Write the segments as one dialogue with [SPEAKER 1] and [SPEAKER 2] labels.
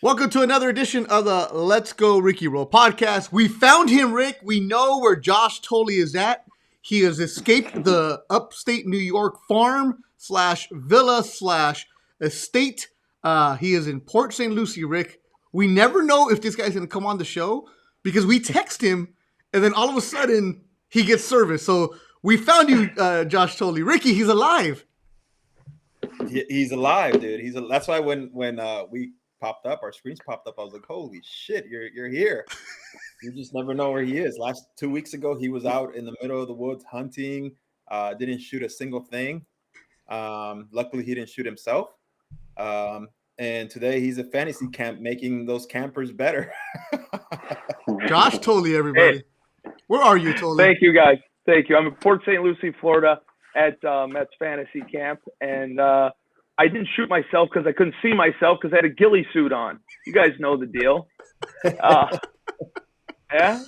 [SPEAKER 1] Welcome to another edition of the Let's Go Ricky Roll podcast. We found him, Rick. We know where Josh Tolley is at. He has escaped the upstate New York farm slash villa slash estate. He is in Port St. Lucie, Rick. We never know if this guy's going to come on the show because we text him and then all of a sudden he gets service. So we found you, Josh Tolley. Ricky, he's alive.
[SPEAKER 2] He's alive, dude. That's why when we popped up, our screens popped up, I was like, holy shit, you're here. You just never know where he is. Last 2 weeks ago, he was out in the middle of the woods hunting, didn't shoot a single thing. Luckily, he didn't shoot himself. And today he's at fantasy camp making those campers better.
[SPEAKER 1] Josh Tolley, everybody. Hey. Where are you, Tolley?
[SPEAKER 3] Thank you, guys. Thank you. I'm in Port St. Lucie, Florida at Mets fantasy camp. And I didn't shoot myself because I couldn't see myself because I had a ghillie suit on. You guys know the deal. Yeah?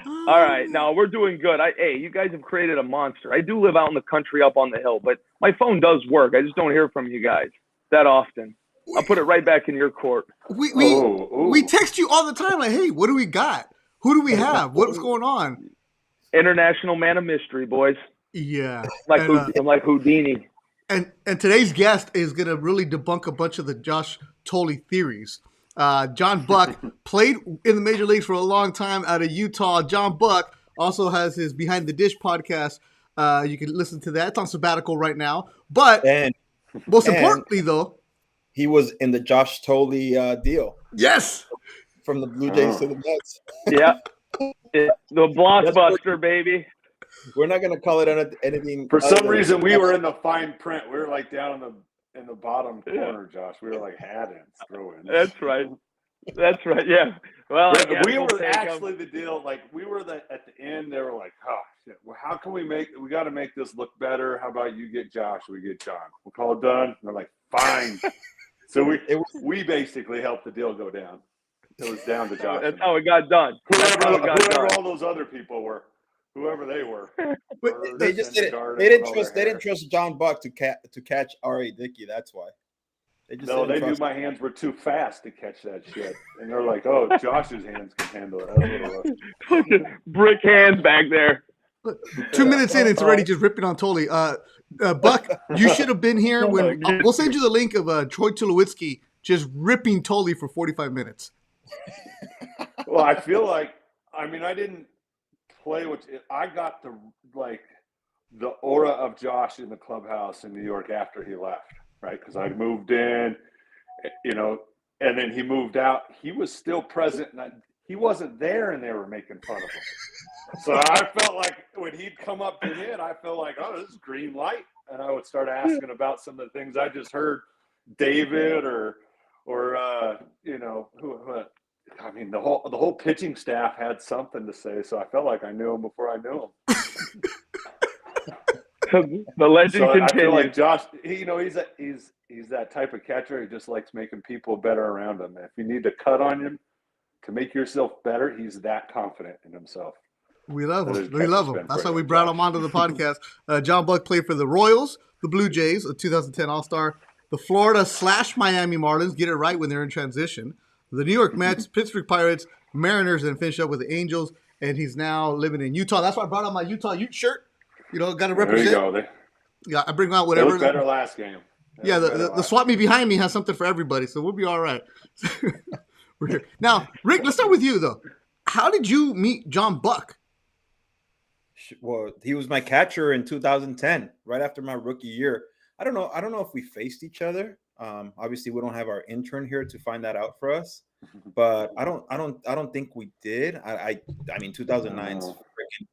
[SPEAKER 3] All right. Now, we're doing good. Hey, you guys have created a monster. I do live out in the country up on the hill, but my phone does work. I just don't hear from you guys that often. I'll put it right back in your court.
[SPEAKER 1] We text you all the time like, hey, what do we got? Who do we have? What's going on?
[SPEAKER 3] International man of mystery, boys.
[SPEAKER 1] Yeah.
[SPEAKER 3] I'm like Houdini.
[SPEAKER 1] And today's guest is going to really debunk a bunch of the Josh Tolley theories. John Buck played in the major leagues for a long time out of Utah. John Buck also has his Behind the Dish podcast. You can listen to that. It's on sabbatical right now. But most importantly, though,
[SPEAKER 2] he was in the Josh Tolley deal.
[SPEAKER 1] Yes.
[SPEAKER 2] From the Blue Jays to the Mets.
[SPEAKER 3] Yeah. The blockbuster, baby.
[SPEAKER 2] We're not going to call it anything.
[SPEAKER 4] For some reason, we were in the fine print. We were like down in the bottom corner, Josh. We were like throw in.
[SPEAKER 3] That's right. That's right. Yeah. Well,
[SPEAKER 4] yeah, we were actually the deal. Like we were at the end. They were like, "Oh shit! Well, how can we got to make this look better? How about you get Josh? We get John. We'll call it done." And they're like, "Fine." So we basically helped the deal go down. It was down to Josh.
[SPEAKER 3] That's how it got done.
[SPEAKER 4] Whoever all those other people were. Whoever they were,
[SPEAKER 2] they didn't trust John Buck to catch R.A. Dickey. That's why.
[SPEAKER 4] They knew my hands were too fast to catch that shit, and they're like, "Oh, Josh's hands can handle it." That's what it was.
[SPEAKER 3] Brick hands back there.
[SPEAKER 1] 2 minutes in, it's already just ripping on Tolley. Buck, you should have been here when we'll send you the link of Troy Tulowitzki just ripping Tolley for 45 minutes.
[SPEAKER 4] Well, I feel like I didn't play I got the aura of Josh in the clubhouse in New York after he left, right? Because I moved in, and then he moved out. He was still present, and he wasn't there, and they were making fun of him. So I felt like when he'd come up to hit, I felt like, oh, this is green light, and I would start asking about some of the things I just heard David or who. The whole pitching staff had something to say, so I felt like I knew him before I knew him.
[SPEAKER 3] The legend continues.
[SPEAKER 4] I feel like Josh, he's that type of catcher. He just likes making people better around him. If you need to cut on him to make yourself better, he's that confident in himself.
[SPEAKER 1] We love him. That's why we brought him onto the podcast. John Buck played for the Royals, the Blue Jays, a 2010 All-Star, the Florida/Miami Marlins, get it right when they're in transition, the New York Mets, Pittsburgh Pirates, Mariners, and finished up with the Angels. And he's now living in Utah. That's why I brought on my Utah Ute shirt. Got to represent.
[SPEAKER 4] There you go.
[SPEAKER 1] Yeah, I bring out whatever.
[SPEAKER 4] They looked better last game.
[SPEAKER 1] The swap meet behind me has something for everybody, so we'll be all right. We're here. Now, Rick, let's start with you, though. How did you meet John Buck?
[SPEAKER 2] Well, he was my catcher in 2010, right after my rookie year. I don't know if we faced each other. Obviously, we don't have our intern here to find that out for us, but I don't think we did. I mean, 2009 is freaking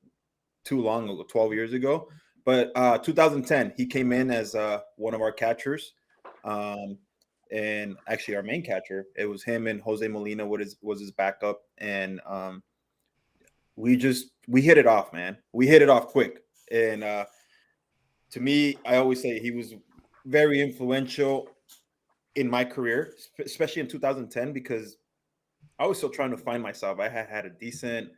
[SPEAKER 2] too long ago, 12 years ago. But 2010, he came in as one of our catchers, and actually our main catcher. It was him and Jose Molina was his backup, and we hit it off, man. We hit it off quick, and to me, I always say he was very influential in my career, especially in 2010, because I was still trying to find myself. I had a decent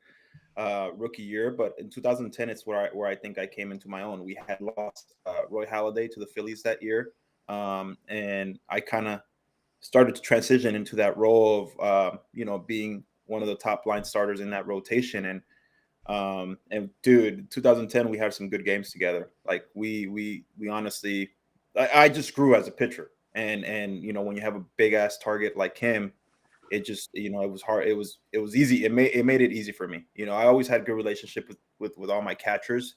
[SPEAKER 2] rookie year, but in 2010, it's where I think I came into my own. We had lost Roy Halladay to the Phillies that year, and I kind of started to transition into that role of being one of the top line starters in that rotation. And dude, 2010 we had some good games together. Like we honestly, I just grew as a pitcher, and when you have a big ass target like him, it just it was hard. It was easy. It made it easy for me. I always had a good relationship with all my catchers,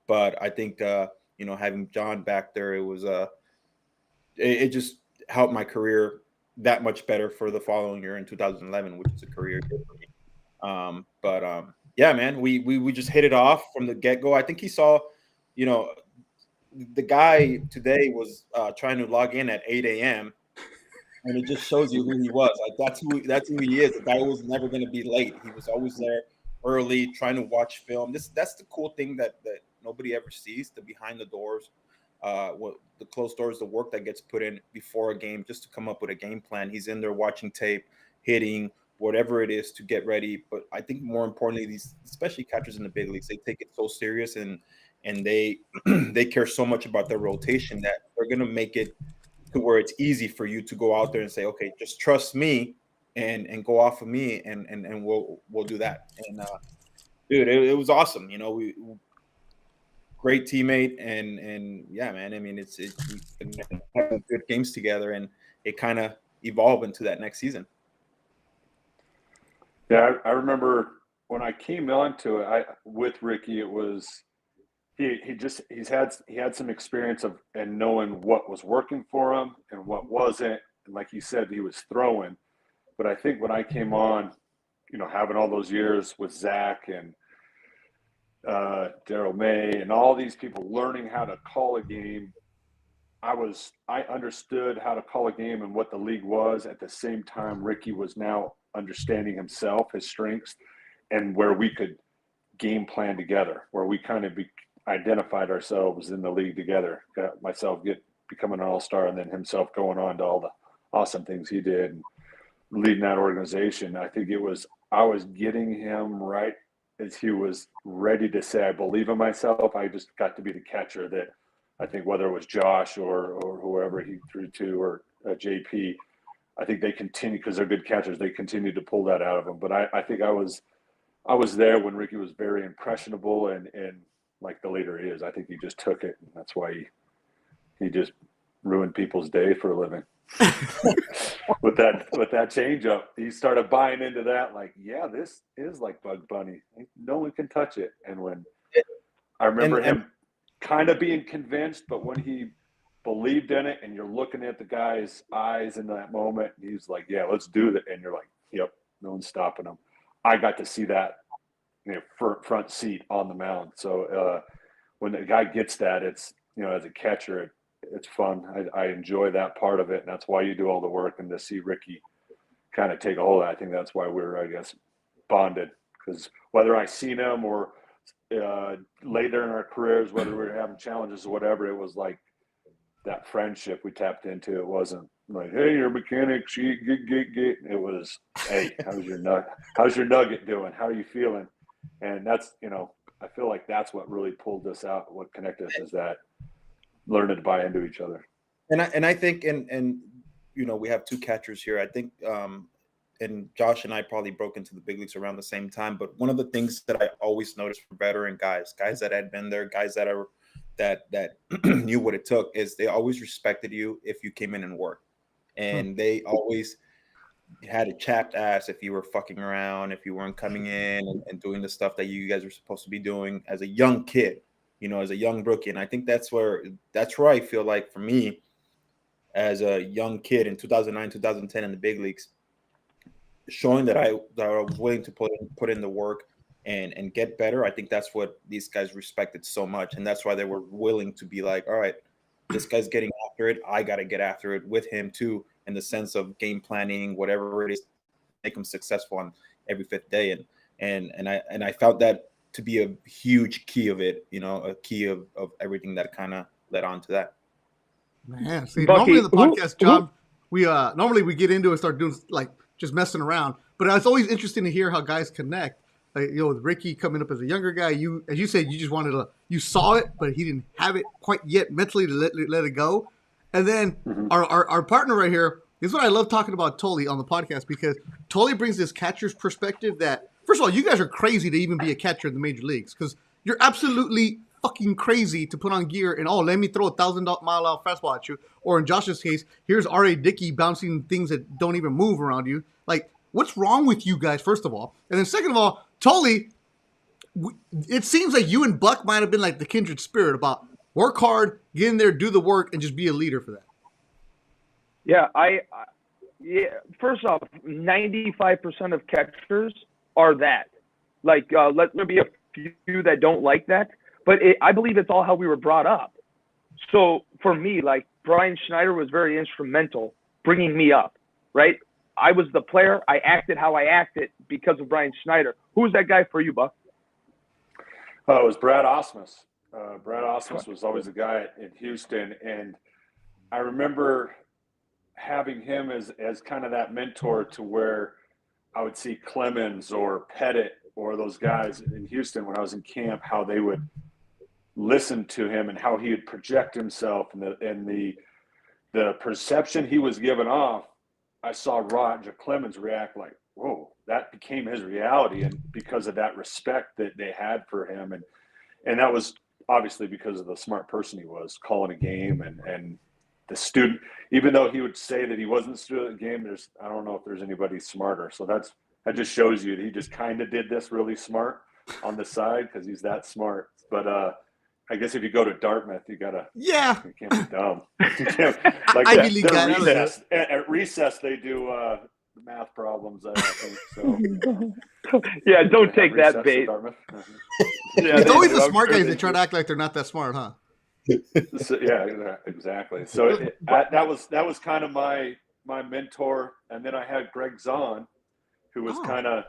[SPEAKER 2] but I think having John back there, it just helped my career that much better for the following year in 2011, which is a career year for me. Yeah, man, we just hit it off from the get go. I think he saw, the guy today was trying to log in at 8 a.m. and it just shows you who he was. Like that's who he is. The guy was never going to be late. He was always there early, trying to watch film. That's the cool thing that nobody ever sees, the behind the doors, the closed doors, the work that gets put in before a game just to come up with a game plan. He's in there watching tape, hitting, whatever it is to get ready. But I think more importantly, these especially catchers in the big leagues, they take it so serious and they they care so much about their rotation that they're going to make it to where it's easy for you to go out there and say, okay, just trust me and go off of me and we'll do that. And dude, it was awesome. We great teammate and yeah, man. I mean, we've been having good games together, and it kind of evolved into that next season.
[SPEAKER 4] Yeah, I remember when I came onto it with Ricky. It was he had some experience of and knowing what was working for him and what wasn't. And like you said, he was throwing. But I think when I came on, having all those years with Zach and Daryl May and all these people learning how to call a game, I understood how to call a game and what the league was. At the same time, Ricky was now understanding himself, his strengths, and where we could game plan together, where we kind of identified ourselves in the league together. Got myself becoming an all-star, and then himself going on to all the awesome things he did and leading that organization. I think I was getting him right as he was ready to say, I believe in myself. I just got to be the catcher that I think, whether it was Josh or whoever he threw to, or JP, I think they continue, because they're good catchers, they continue to pull that out of him. But I think I was there when Ricky was very impressionable and like the leader he is. I think he just took it, and that's why he just ruined people's day for a living. with that change up, he started buying into that, like, yeah, this is like Bug Bunny, no one can touch it. And when I remember him kind of being convinced, but when he believed in it and you're looking at the guy's eyes in that moment, he's like, yeah, let's do that. And you're like, yep, no one's stopping him. I got to see that, front seat on the mound. So when the guy gets that, it's, as a catcher, it's fun. I enjoy that part of it, and that's why you do all the work. And to see Ricky kind of take a hold of it, I think that's why we're, I guess, bonded. Because whether I seen him or later in our careers, whether we were having challenges or whatever, it was like that friendship we tapped into. It wasn't like, hey, you're a mechanic, get. It was, hey, how's your nugget doing? How are you feeling? And that's, I feel like that's what really pulled us out. What connected us is that learning to buy into each other.
[SPEAKER 2] And I think, and we have two catchers here. I think, and Josh and I probably broke into the big leagues around the same time. But one of the things that I always noticed for veteran guys that had been there, guys that knew what it took, is they always respected you if you came in and worked, and they always had a chapped ass if you were fucking around, if you weren't coming in and doing the stuff that you guys were supposed to be doing as a young kid, as a young rookie. And I think that's where I feel like, for me, as a young kid in 2009, 2010 in the big leagues, showing that I was willing to put in the work and get better. I think that's what these guys respected so much. And that's why they were willing to be like, all right, this guy's getting after it. I got to get after it with him too, in the sense of game planning, whatever it is, make him successful on every fifth day. And I felt that to be a huge key of it, a key of everything that kind of led on to that.
[SPEAKER 1] Man, see,
[SPEAKER 3] Bucky,
[SPEAKER 1] normally in the podcast, John, we normally we get into it and start doing like just messing around. But it's always interesting to hear how guys connect. Like, with Ricky coming up as a younger guy, as you said, you just wanted you saw it, but he didn't have it quite yet mentally to let it go. And then our partner right here, This is what I love talking about Tully on the podcast, because Tully brings this catcher's perspective that, first of all, you guys are crazy to even be a catcher in the major leagues, because you're absolutely fucking crazy to put on gear and, let me throw a 1,000-mile-an-hour fastball at you. Or in Josh's case, here's R.A. Dickey bouncing things that don't even move around you. Like, what's wrong with you guys, first of all? And then second of all, Tully, it seems like you and Buck might have been like the kindred spirit about work hard, get in there, do the work, and just be a leader for that.
[SPEAKER 3] Yeah, yeah. First off, 95% of catchers are that. Like, let there be a few that don't like that, but I believe it's all how we were brought up. So for me, like, Brian Schneider was very instrumental bringing me up, right? I was the player. I acted how I acted because of Brian Schneider. Who was that guy for you, Buck?
[SPEAKER 4] It was Brad Osmus. Brad Osmus was always a guy in Houston, and I remember having him as kind of that mentor to where I would see Clemens or Pettit or those guys in Houston when I was in camp, how they would listen to him and how he would project himself and the perception he was giving off. I saw Roger Clemens react like, whoa, that became his reality, and because of that respect that they had for him, and that was obviously because of the smart person he was, calling a game and the student, even though he would say that he wasn't a student of the game, I don't know if there's anybody smarter. So that just shows you that he just kind of did this really smart on the side because he's that smart. But I guess if you go to Dartmouth, you can't be dumb. Like
[SPEAKER 1] Ivy League guy,
[SPEAKER 4] recess, at recess they do the math problems, I think. So
[SPEAKER 3] yeah, don't take that bait.
[SPEAKER 1] Yeah, it's always the smart guys that try to act like they're not that smart, huh?
[SPEAKER 4] So, yeah, exactly. So that was kind of my mentor, and then I had Greg Zahn, who was kind of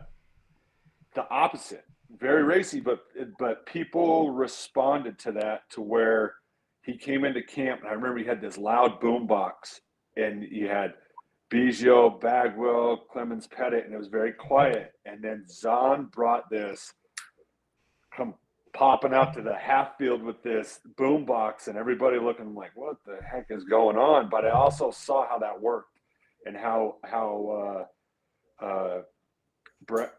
[SPEAKER 4] the opposite, very racy, but people responded to that to where he came into camp, and I remember he had this loud boom box, and he had Biggio, Bagwell, Clemens, Pettit, and it was very quiet. And then Zahn brought this popping out to the half field with this boom box, and everybody looking like, what the heck is going on? But I also saw how that worked and how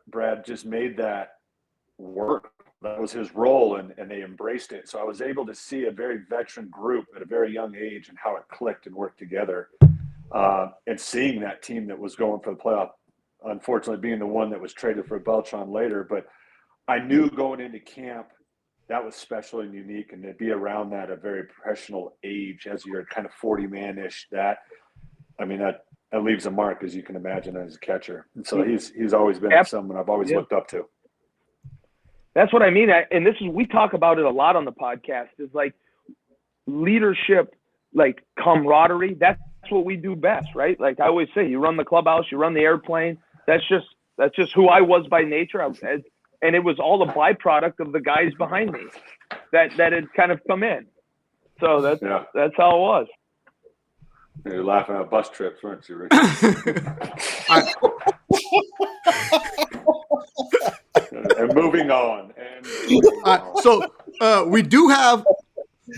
[SPEAKER 4] Brad just made that work. That was his role, and they embraced it. So I was able to see a very veteran group at a very young age and how it clicked and worked together. And seeing that team that was going for the playoff, unfortunately being the one that was traded for Beltran later, but I knew going into camp that was special and unique, and to be around that at a very professional age as you're kind of 40-man-ish, that leaves a mark, as you can imagine, as a catcher. And so he's always been someone I've always looked up to.
[SPEAKER 3] That's what I mean. And we talk about it a lot on the podcast, is like leadership, like camaraderie. That's what we do best, right? Like I always say, you run the clubhouse, you run the airplane. That's just who I was by nature. And it was all a byproduct of the guys behind me that had kind of come in. So that's how it was.
[SPEAKER 4] You're laughing at bus trips, weren't you, Rick? And moving on.
[SPEAKER 1] So we do have.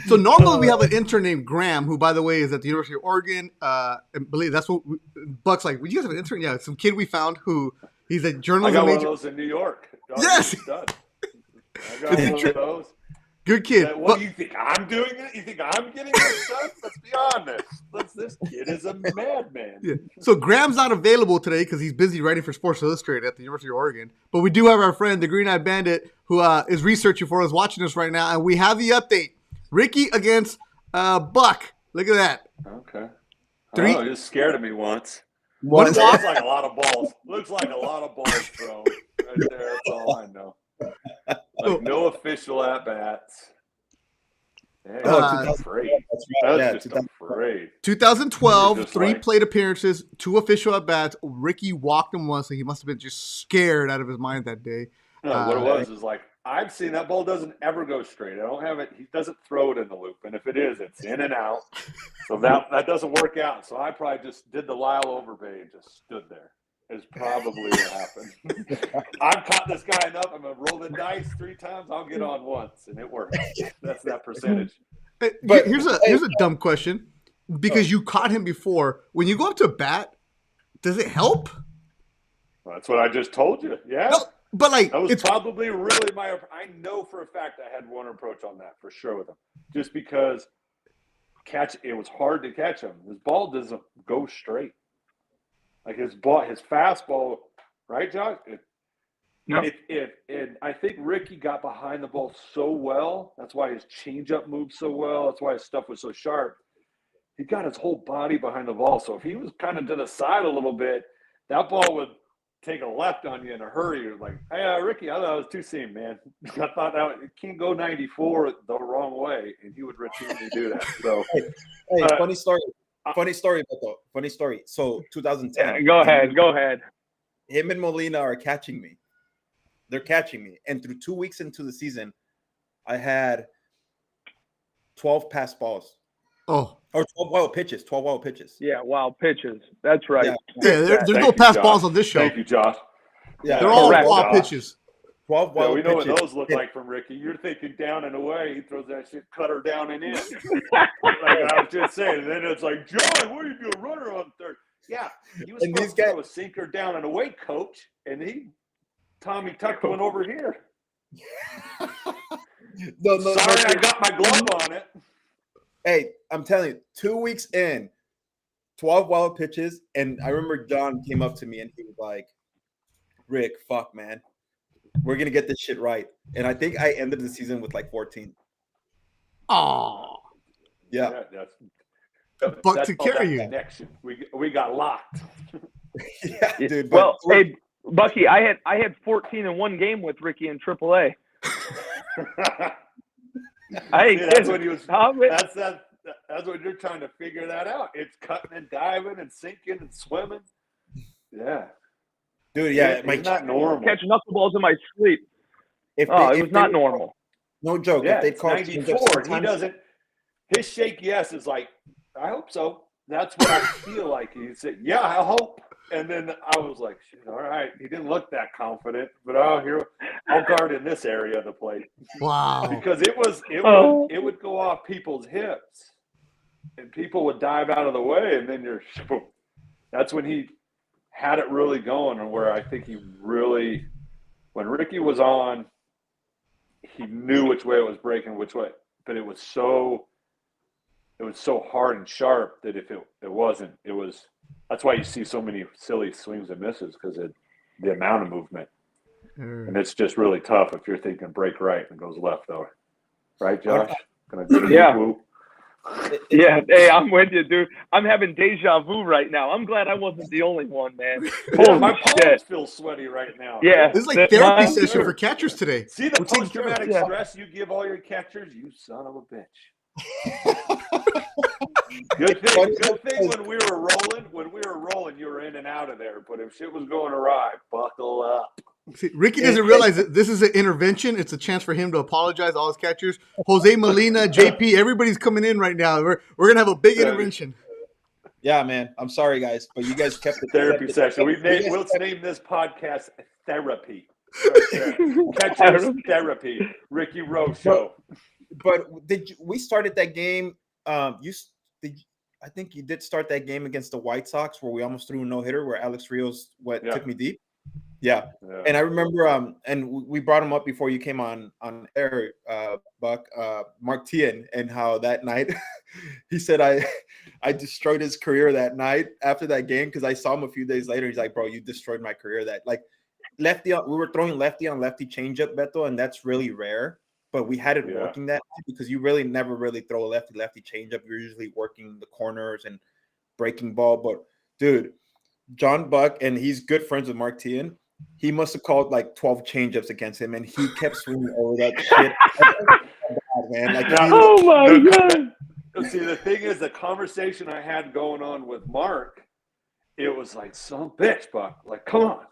[SPEAKER 1] So normally we have an intern named Graham, who, by the way, is at the University of Oregon. I believe that's what Buck's like. Would you guys have an intern? Yeah, some kid we found who he's a journalism
[SPEAKER 4] major. I got
[SPEAKER 1] major.
[SPEAKER 4] one of those in New York.
[SPEAKER 1] Yes.
[SPEAKER 4] I got one of those.
[SPEAKER 1] Good kid.
[SPEAKER 4] What do you think? I'm doing it? You think I'm getting this done? Let's be honest. This kid is a madman.
[SPEAKER 1] Yeah. So Graham's not available today because he's busy writing for Sports Illustrated at the University of Oregon. But we do have our friend, the Green Eyed Bandit, who is researching for us, watching us right now. And we have the update. Ricky against Buck. Look at that.
[SPEAKER 4] Okay.
[SPEAKER 1] Three.
[SPEAKER 4] Oh, you just scared of me once.
[SPEAKER 1] What is
[SPEAKER 4] looks like a lot of balls. Looks like a lot of balls thrown right there. That's all I know. Like no official at bats. Hey, that's afraid. That's just afraid.
[SPEAKER 1] 2012, three plate appearances, 2 official at bats. Ricky walked him once, so he must have been just scared out of his mind that day.
[SPEAKER 4] No, what it was is like, I've seen that ball doesn't ever go straight. I don't have it. He doesn't throw it in the loop. And if it is, it's in and out. So that doesn't work out. So I probably just did the Lyle Overbay and just stood there. Is probably what happened. I've caught this guy enough. I'm going to roll the dice 3 times. I'll get on once. And it works. That's that percentage.
[SPEAKER 1] But here's a dumb question. because you caught him before. When you go up to bat, does it help?
[SPEAKER 4] Well, that's what I just told you. Yeah.
[SPEAKER 1] No, but like
[SPEAKER 4] That was
[SPEAKER 1] it's
[SPEAKER 4] probably really I know for a fact I had one approach on that for sure with him. Just because it was hard to catch him. His ball doesn't go straight. Like his fastball, right, Josh? And I think Ricky got behind the ball so well. That's why his changeup moved so well. That's why his stuff was so sharp. He got his whole body behind the ball. So if he was kind of to the side a little bit, that ball would take a left on you in a hurry. You're like, hey, Ricky, I thought it was two seam, man. I thought it can't go 94 the wrong way, and he would routinely do that. So,
[SPEAKER 2] hey, funny story. Funny story, Beto. Funny story. So 2010.
[SPEAKER 3] Yeah, go ahead.
[SPEAKER 2] Him and Molina are catching me. They're catching me. And through 2 weeks into the season, I had 12 pass balls.
[SPEAKER 1] oh
[SPEAKER 2] Or 12 wild pitches. 12 wild pitches.
[SPEAKER 3] Yeah, wild pitches. That's right.
[SPEAKER 2] Yeah.
[SPEAKER 1] there's no pass balls on this show.
[SPEAKER 4] Thank you, Josh.
[SPEAKER 2] Yeah.
[SPEAKER 1] They're all
[SPEAKER 3] Correct.
[SPEAKER 1] wild pitches.
[SPEAKER 2] 12 wild
[SPEAKER 4] we know
[SPEAKER 2] pitches.
[SPEAKER 4] what those look like from Ricky. You're thinking down and away. He throws that shit cutter down and in. Like I was just saying. And then it's like, John, what are you doing? Runner on third. Yeah. He was
[SPEAKER 2] And
[SPEAKER 4] supposed to throw a sinker down and away, coach. And Tommy tucked one over here.
[SPEAKER 2] No,
[SPEAKER 4] Sorry, I got my glove on it.
[SPEAKER 2] Hey, I'm telling you, 2 weeks in, 12 wild pitches. And I remember John came up to me and he was like, Rick, fuck, man. We're going to get this shit right. And I think I ended the season with like 14.
[SPEAKER 1] Oh,
[SPEAKER 2] Yeah.
[SPEAKER 1] but to carry you.
[SPEAKER 4] Connection. We got locked.
[SPEAKER 2] Yeah, dude.
[SPEAKER 3] Well, hey, Bucky, I had 14 in one game with Ricky in AAA.
[SPEAKER 4] That's when he was.
[SPEAKER 3] Tom,
[SPEAKER 4] That's when you're trying to figure that out. It's cutting and diving and sinking and swimming. Yeah,
[SPEAKER 2] dude, yeah.
[SPEAKER 4] it's not normal.
[SPEAKER 3] catch knuckleballs in my sleep.
[SPEAKER 2] It
[SPEAKER 3] was not normal.
[SPEAKER 2] No joke.
[SPEAKER 4] Yeah,
[SPEAKER 2] if they
[SPEAKER 4] it's
[SPEAKER 2] call
[SPEAKER 4] 94. And he doesn't. His shake yes is like, I hope so. That's what I feel like. He said, yeah, I hope. And then I was like, shit, all right. He didn't look that confident, but I'll guard in this area of the plate.
[SPEAKER 1] Wow.
[SPEAKER 4] Because it would go off people's hips, and people would dive out of the way, and then that's when he had it really going, and where I think he really, when Ricky was on, he knew which way it was breaking, which way, but it was so hard and sharp that if it wasn't, that's why you see so many silly swings and misses, because of the amount of movement. And it's just really tough if you're thinking break right and it goes left, though. Right, Josh?
[SPEAKER 3] Yeah. Yeah. Hey, I'm with you, dude. I'm having deja vu right now. I'm glad I wasn't the only one, man.
[SPEAKER 4] Yeah, my palms feel sweaty right now.
[SPEAKER 3] Yeah.
[SPEAKER 1] This is like therapy session for catchers today.
[SPEAKER 4] See the post-traumatic stress you give all your catchers? You son of a bitch. Good thing when we were rolling, you were in and out of there. But if shit was going awry, buckle up.
[SPEAKER 1] See, Ricky doesn't realize that this is an intervention. It's a chance for him to apologize to all his catchers. Jose Molina, JP, everybody's coming in right now. We're gonna have a big intervention.
[SPEAKER 2] Yeah, man. I'm sorry, guys, but you guys kept the
[SPEAKER 4] therapy session. We'll name this podcast Therapy. Catchers Therapy. Ricky Rowe Show.
[SPEAKER 2] But we started that game? I think you did start that game against the White Sox where we almost threw a no-hitter where Alex Rios took me deep. Yeah. And I remember and we brought him up before you came on air, Buck, Mark Tien, and how that night he said I destroyed his career that night after that game, because I saw him a few days later. He's like, bro, you destroyed my career. That like we were throwing lefty on lefty changeup, Beto, and that's really rare. But we had it working that night because you really never really throw a lefty changeup. You're usually working the corners and breaking ball. But dude, John Buck, and he's good friends with Mark Tien. He must have called like 12 changeups against him, and he kept swinging over that shit. Man. Like,
[SPEAKER 3] oh my god!
[SPEAKER 4] See, the thing is, the conversation I had going on with Mark, it was like, son bitch, Buck, like, come on,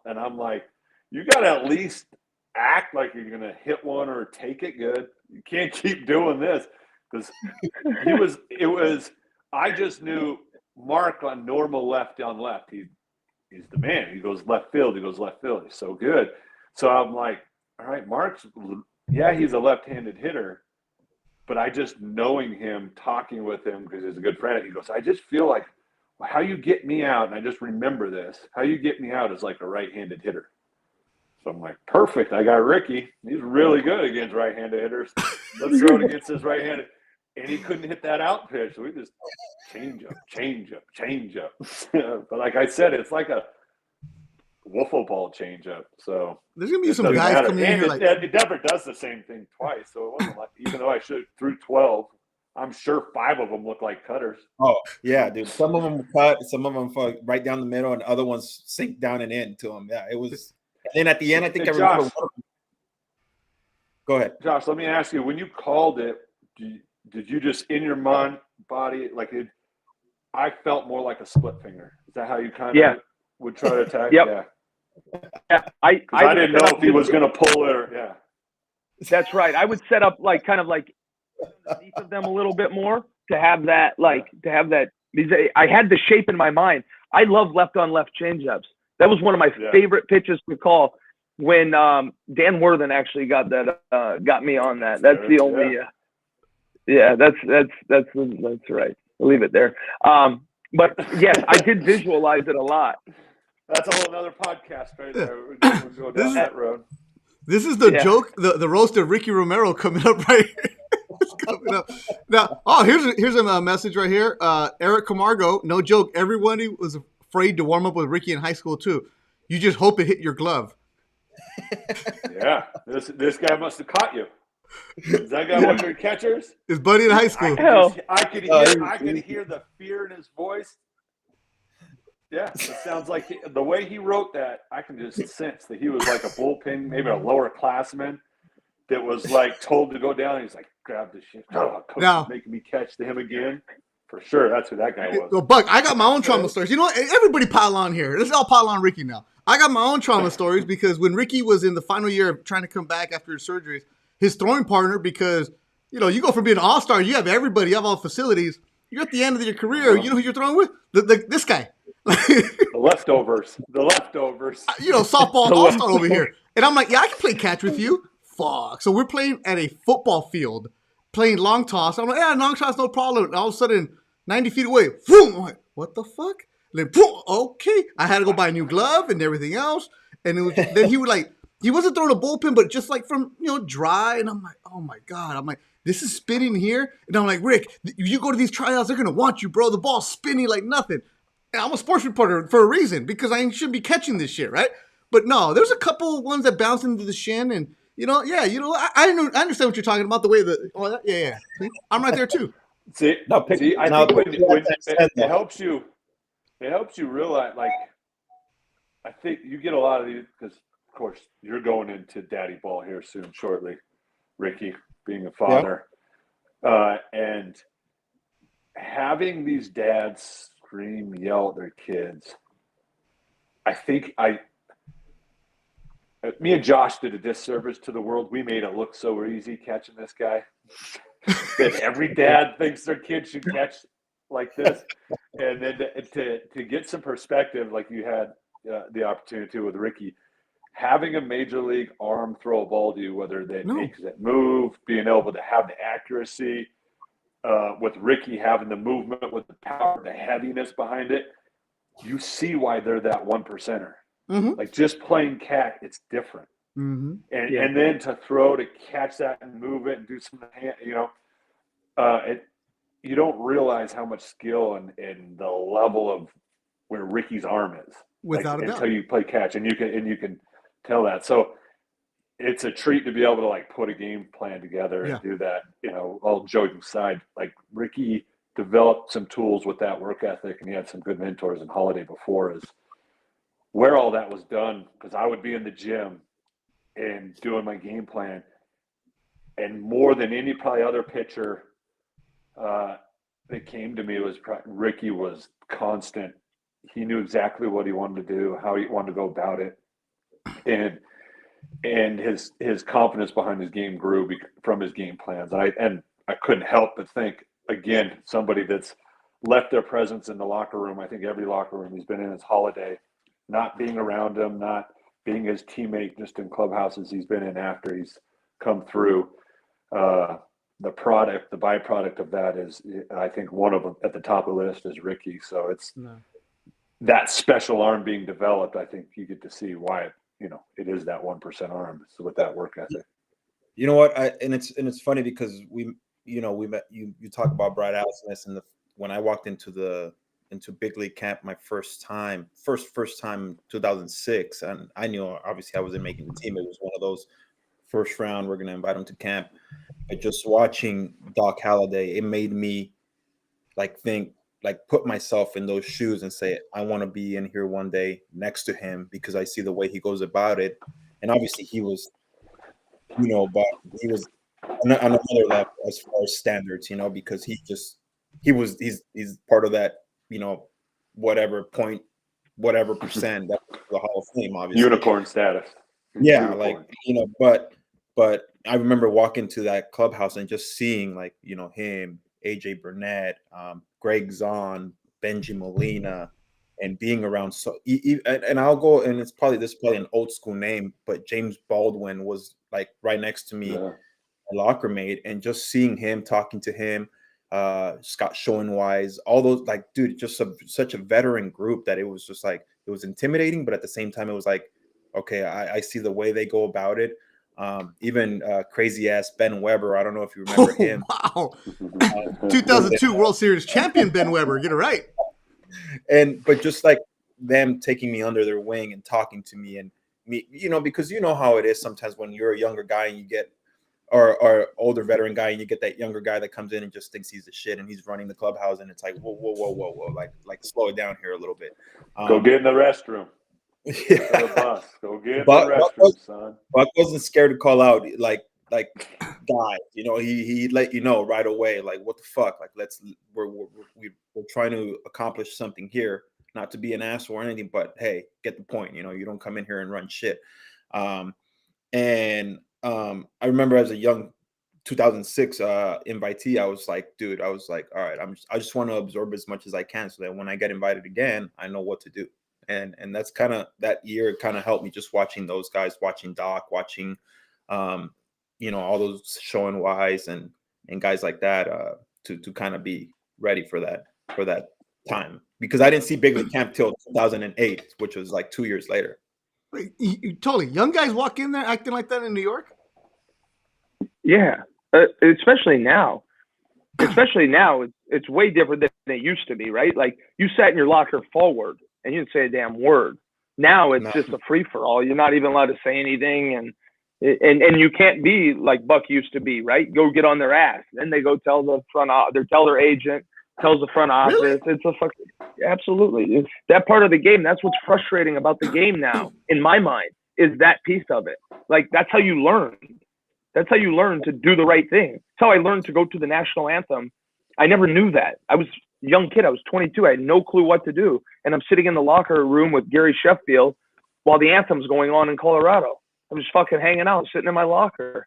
[SPEAKER 4] and I'm like, you got to at least act like you're gonna hit one or take it good. You can't keep doing this, because I just knew Mark on normal left on left. He's the man. He goes left field. He's so good. So I'm like, all right, he's a left-handed hitter, But I just knowing him, talking with him because he's a good friend, he goes, I just feel like how you get me out, and I just remember this, how you get me out is like a right-handed hitter. So I'm like, perfect. I got Ricky. He's really good against right-handed hitters. Let's throw it against his right-handed. And he couldn't hit that out pitch. So we just change up. But like I said, it's like a wiffle ball change up. So
[SPEAKER 1] there's gonna be some guys coming in here like
[SPEAKER 4] it never does the same thing twice. So it wasn't like, even though I threw 12, I'm sure 5 of them look like cutters.
[SPEAKER 2] Oh yeah, dude. Some of them cut, some of them right down the middle, and other ones sink down and in to them. Yeah, it was. And then at the end, I think I remember. Go ahead,
[SPEAKER 4] Josh. Let me ask you: when you called it, did you just in your mind, body, like it? I felt more like a split finger. Is that how you kind of would try to attack?
[SPEAKER 3] Yep. Yeah. I
[SPEAKER 4] didn't know if he was going to pull it or yeah.
[SPEAKER 3] That's right. I would set up like kind of like underneath of them a little bit more to have that I had the shape in my mind. I love left on left changeups. That was one of my favorite pitches to call when Dan Worthen actually got me on that. That's the only that's right. I'll leave it there. But yes, I did visualize it a lot.
[SPEAKER 4] That's a whole other podcast right there. We'll go down that road.
[SPEAKER 1] This is the joke, the roast of Ricky Romero coming up right here. It's coming up. Now, here's a message right here. Eric Camargo, no joke, everybody was afraid to warm up with Ricky in high school too. You just hope it hit your glove.
[SPEAKER 4] Yeah, this guy must have caught you. Is that guy one of your catchers?
[SPEAKER 1] His buddy in high school.
[SPEAKER 4] I could hear the fear in his voice. Yeah, it sounds like the way he wrote that, I can just sense that he was like a bullpen, maybe a lower classman that was like told to go down. And he's like, grab the shit. Oh, coach is making me catch him again. For sure, that's who that guy was.
[SPEAKER 1] Well, Buck, I got my own trauma stories. You know what? Everybody pile on here. Let's all pile on Ricky now. I got my own trauma stories because when Ricky was in the final year of trying to come back after his surgeries, his throwing partner, because, you know, you go from being an all-star, you have everybody, you have all facilities. You're at the end of your career. You know who you're throwing with? This guy.
[SPEAKER 4] The leftovers.
[SPEAKER 1] You know, softball all-star over here. And I'm like, yeah, I can play catch with you. Fuck. So we're playing at a football field, playing long toss. I'm like, yeah, long toss, no problem. And all of a sudden, 90 feet away, boom. I'm like, what the fuck? And then, boom, okay. I had to go buy a new glove and everything else. And it was, then he wasn't throwing a bullpen, but just like from, you know, dry. And I'm like, oh my God. I'm like, this is spinning here. And I'm like, Rick, you go to these tryouts, they're going to want you, bro. The ball's spinning like nothing. And I'm a sports reporter for a reason, because I shouldn't be catching this shit, right? But no, there's a couple ones that bounce into the shin, and I understand what you're talking about. The way that, See? I'm right there too.
[SPEAKER 4] I think when it helps you. It helps you realize, like, I think you get a lot of these because, of course, you're going into daddy ball here soon, shortly. Ricky, being a father, and having these dads scream, yell at their kids. I think me and Josh did a disservice to the world. We made it look so easy catching this guy that every dad thinks their kid should catch like this. And then to get some perspective, like you had the opportunity to with Ricky, having a major league arm throw a ball to you, whether that makes it move, being able to have the accuracy, with Ricky having the movement, with the power, the heaviness behind it, you see why they're that 1%er. Mm-hmm. Like just playing cat, it's different. Mm-hmm. And then to throw, to catch that and move it and do some hand, you don't realize how much skill and the level of where Ricky's arm is
[SPEAKER 1] without a doubt
[SPEAKER 4] until you play catch, and you can tell that. So it's a treat to be able to like put a game plan together and do that. All joking aside, like Ricky developed some tools with that work ethic, and he had some good mentors in Holiday before us. Where all that was done, because I would be in the gym and doing my game plan, and more than any probably other pitcher that came to me was Ricky was constant. He knew exactly what he wanted to do, how he wanted to go about it, and his confidence behind his game grew from his game plans. And I couldn't help but think, again, somebody that's left their presence in the locker room. I think every locker room he's been in is Holiday. Not being around him, not being his teammate just in clubhouses he's been in after he's come through. product, the byproduct of that is, I think one of them at the top of the list is Ricky. So it's that special arm being developed. I think you get to see why it is that 1% arm. So with that work ethic.
[SPEAKER 2] You know what? And it's funny because we met you talk about Brad Allisoness, and when I walked into big league camp my first time 2006, and I knew obviously I wasn't making the team. It was one of those first round, we're gonna invite him to camp. But just watching Doc Halladay, it made me put myself in those shoes and say, I want to be in here one day next to him, because I see the way he goes about it. And obviously he was, but he was on another level as far as standards, because he's part of that, whatever percent that the Hall of Fame, obviously.
[SPEAKER 4] Unicorn status.
[SPEAKER 2] Yeah,
[SPEAKER 4] Unicorn.
[SPEAKER 2] but I remember walking to that clubhouse and just seeing him, AJ Burnett, Greg Zahn, Benji Molina, and being around. So, and I'll go, and this is probably an old school name, but James Baldwin was right next to me, a locker mate, and just seeing him, talking to him, Scott Schoenwise, all those, dude, just such a veteran group that it was just it was intimidating, but at the same time, it was okay, I see the way they go about it. Even crazy ass Ben Weber. I don't know if you remember him.
[SPEAKER 1] Wow. 2002 World Series champion Ben Weber. Get it right.
[SPEAKER 2] But just them taking me under their wing and talking to me, and me, because how it is sometimes when you're a younger guy and you get, or older veteran guy, and you get that younger guy that comes in and just thinks he's the shit and he's running the clubhouse, and it's whoa, slow it down here a little bit.
[SPEAKER 4] Go get in the restroom.
[SPEAKER 2] Yeah.
[SPEAKER 4] Go get in the restroom, son.
[SPEAKER 2] Buck wasn't scared to call out guys. He let you know right away, what the fuck, we're trying to accomplish something here, not to be an asshole or anything, but hey, get the point. You don't come in here and run shit. I remember as a young 2006 invitee, I was dude, all right, I just want to absorb as much as I can so that when I get invited again, I know what to do. And that's kind of that year kind of helped me, just watching those guys, watching Doc, watching all those Schoenwise and guys like that, to kind of be ready for that time, because I didn't see big league camp till 2008, which was 2 years later.
[SPEAKER 1] Wait, you totally young guys walk in there acting like that in New York?
[SPEAKER 3] Yeah, especially now. It's way different than it used to be, right? You sat in your locker forward and you didn't say a damn word. Now it's just a free for all. You're not even allowed to say anything, and you can't be like Buck used to be, right? Go get on their ass. Then they go tell their agent, tells the front office.
[SPEAKER 1] Really?
[SPEAKER 3] It's a fucking, absolutely. It's that part of the game. That's what's frustrating about the game now, in my mind, is that piece of it. That's how you learn. That's how you learn to do the right thing. That's how I learned to go to the national anthem. I never knew that. I was a young kid. I was 22. I had no clue what to do. And I'm sitting in the locker room with Gary Sheffield while the anthem's going on in Colorado. I'm just fucking hanging out, sitting in my locker.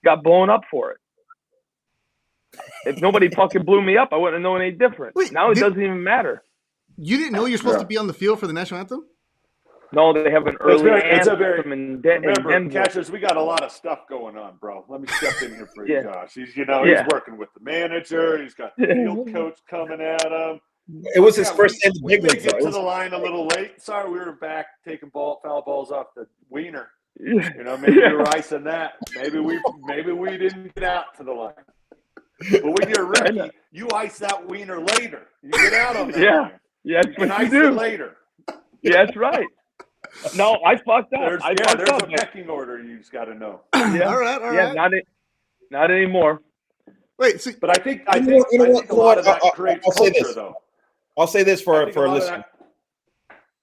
[SPEAKER 3] Got blown up for it. If nobody fucking blew me up, I wouldn't have known any different.
[SPEAKER 1] Wait,
[SPEAKER 3] now it doesn't even matter.
[SPEAKER 1] You didn't know you're supposed to be on the field for the national anthem?
[SPEAKER 3] No, they have an early anthem
[SPEAKER 4] remember, Catchers, we got a lot of stuff going on, bro. Let me step in here for you, Josh. He's working with the manager. He's got the field coach coming at him.
[SPEAKER 2] It was his first day in the big
[SPEAKER 4] leagues.
[SPEAKER 2] leagues.
[SPEAKER 4] We get to the line a little late. Sorry, we were back taking foul balls off the wiener. Maybe we were icing that. Maybe we didn't get out to the line. But when you're a rookie, you ice that wiener later. You get out on that line.
[SPEAKER 3] Yeah,
[SPEAKER 4] you can ice it later.
[SPEAKER 3] Yeah, that's right. No, I fucked up.
[SPEAKER 4] There's a pecking order you just got to know.
[SPEAKER 1] Yeah. All right.
[SPEAKER 3] Not anymore.
[SPEAKER 1] Wait, so,
[SPEAKER 4] but I think a lot of that creates culture, though.
[SPEAKER 2] I'll say this for a listener.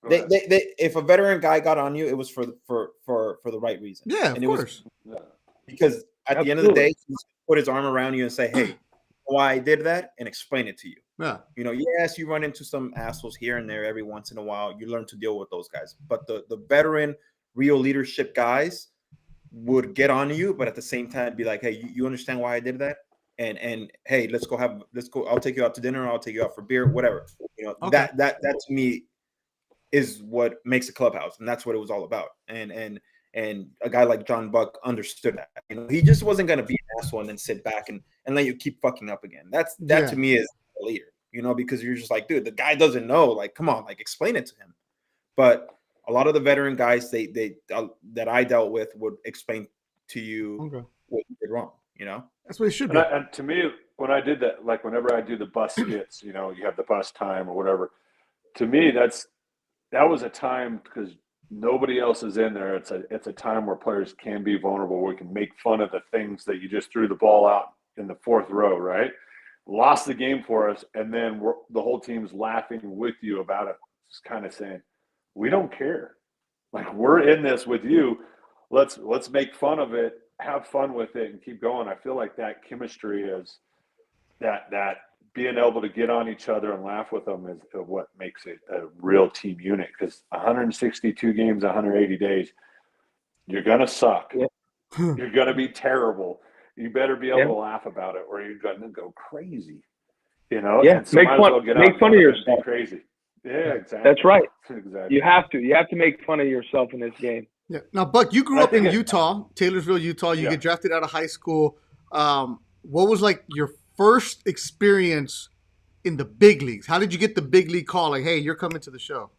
[SPEAKER 2] They if a veteran guy got on you, it was for the right reason.
[SPEAKER 1] Yeah, of course.
[SPEAKER 2] Because at the end of the day, he put his arm around you and say, "Hey, why I did that," and explain it to you.
[SPEAKER 1] Yeah.
[SPEAKER 2] Yes, you run into some assholes here and there every once in a while. You learn to deal with those guys. But the veteran, real leadership guys would get on you, but at the same time be like, "Hey, you understand why I did that?" And hey, let's go. I'll take you out to dinner. I'll take you out for beer, whatever.
[SPEAKER 1] Okay.
[SPEAKER 2] That to me is what makes a clubhouse, and that's what it was all about. And And a guy like John Buck understood that. You know, he just wasn't going to be an asshole and then sit back and let you keep fucking up again. That to me is a leader, you know, because you're just like, dude, the guy doesn't know. Like, come on, like explain it to him. But a lot of the veteran guys they that I dealt with would explain to you what you did wrong. You know,
[SPEAKER 1] that's what it should be.
[SPEAKER 4] And to me, when I did that, like whenever I do the bus skits, you know, you have the bus time or whatever. To me, that was a time because nobody else is in there. It's a time where players can be vulnerable. Where we can make fun of the things that you just threw the ball out in the fourth row, right? Lost the game for us, and then the whole team's laughing with you about it, just kind of saying, "We don't care. Like we're in this with you. Let's make fun of it, have fun with it, and keep going." I feel like that chemistry is that being able to get on each other and laugh with them is what makes it a real team unit. Because 162 games, 180 days, you're gonna suck.
[SPEAKER 3] Yeah.
[SPEAKER 4] You're gonna be terrible. You better be able to laugh about it, or you're gonna go crazy. You know?
[SPEAKER 3] Yeah.
[SPEAKER 4] And so make fun of yourself. Be crazy. Yeah, exactly.
[SPEAKER 3] That's right.
[SPEAKER 4] Exactly.
[SPEAKER 3] You have to make fun of yourself in this game.
[SPEAKER 1] Yeah. Now, Buck, you grew up in Utah, Taylorsville, Utah. You get drafted out of high school. What was like your first experience in the big leagues? How did you get the big league call? Like, hey, you're coming to the show.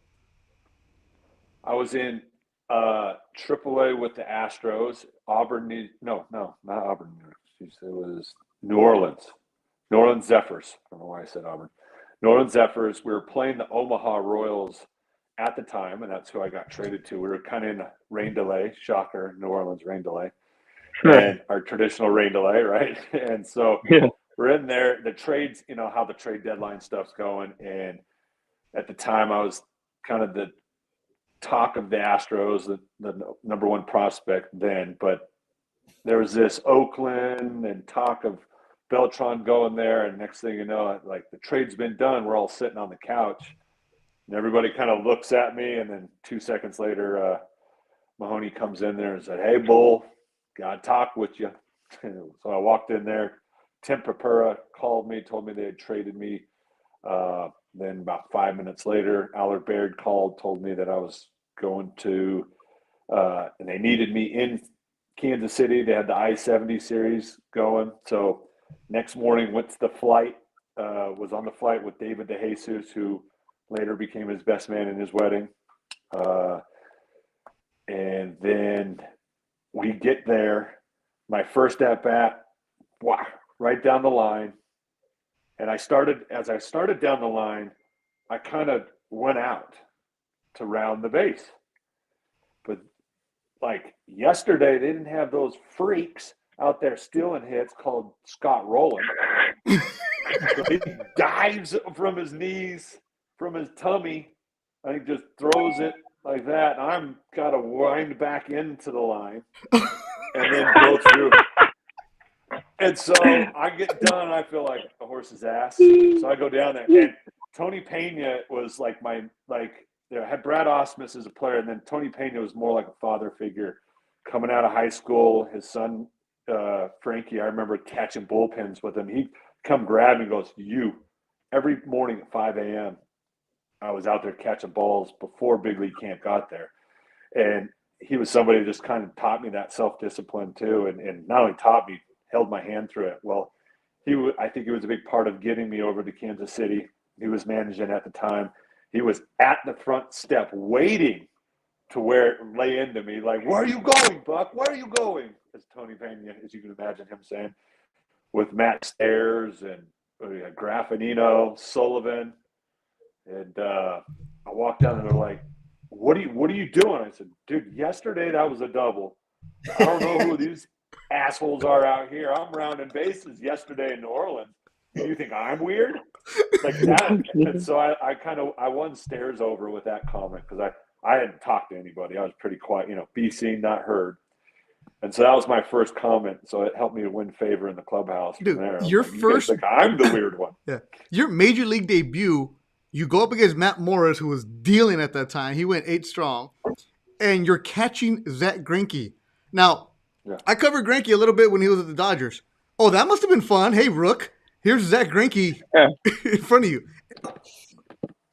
[SPEAKER 4] I was in AAA with the Astros. Auburn, no, not Auburn. It was New Orleans. New Orleans Zephyrs. I don't know why I said Auburn. New Orleans Zephyrs. We were playing the Omaha Royals at the time, and that's who I got traded to. We were kind of in a rain delay. Shocker, New Orleans rain delay. And our traditional rain delay, right? And so we're in there. The trades, you know, how the trade deadline stuff's going. And at the time, I was kind of the talk of the Astros, the number one prospect then. But there was this Oakland and talk of Beltran going there. And next thing you know, like the trade's been done. We're all sitting on the couch. And everybody kind of looks at me. And then 2 seconds later, Mahoney comes in there and said, "Hey, Bull, got to talk with you." So I walked in there. Tim Purpura called me, told me they had traded me. Then about 5 minutes later, Allard Baird called, told me that I was going to, and they needed me in Kansas City. They had the I-70 series going. So next morning, went to the flight, was on the flight with David DeJesus, who later became his best man in his wedding. And then we get there, my first at bat, wow, right down the line. And as I started down the line, I kind of went out to round the base. But like yesterday, they didn't have those freaks out there stealing hits called Scott Rowland. So he dives from his knees, from his tummy, and he just throws it like that. And I'm got to wind back into the line and then go through. And so I get done, and I feel like a horse's ass. So I go down there, and Tony Pena was like I had Brad Osmus as a player, and then Tony Pena was more like a father figure coming out of high school. His son, Frankie, I remember catching bullpens with him. He'd come grab me and goes, "You." Every morning at 5 a.m., I was out there catching balls before Big League Camp got there. And he was somebody who just kind of taught me that self-discipline too, and not only taught me, held my hand through it. Well, I think he was a big part of getting me over to Kansas City. He was managing at the time. He was at the front step waiting to lay into me, like, "Where are you going, Buck? Where are you going?" As Tony Pena, as you can imagine him saying, with Matt Stairs and Graffinino, Sullivan. And I walked down and they're like, what are you doing? I said, "Dude, yesterday that was a double. I don't know who these assholes are out here. I'm rounding bases yesterday in New Orleans. You think I'm weird?" Like that. And so I won Stairs over with that comment because I hadn't talked to anybody. I was pretty quiet, be seen, not heard. And so that was my first comment. So it helped me to win favor in the clubhouse.
[SPEAKER 1] Dude,
[SPEAKER 4] from there.
[SPEAKER 1] your
[SPEAKER 4] like,
[SPEAKER 1] first,
[SPEAKER 4] you guys think I'm the weird one.
[SPEAKER 1] Yeah, your major league debut, you go up against Matt Morris, who was dealing at that time. He went 8 strong, and you're catching Zach Greinke. Now, I covered Greinke a little bit when he was at the Dodgers. Oh, that must have been fun. Hey, Rook, here's Zach Greinke in front of you.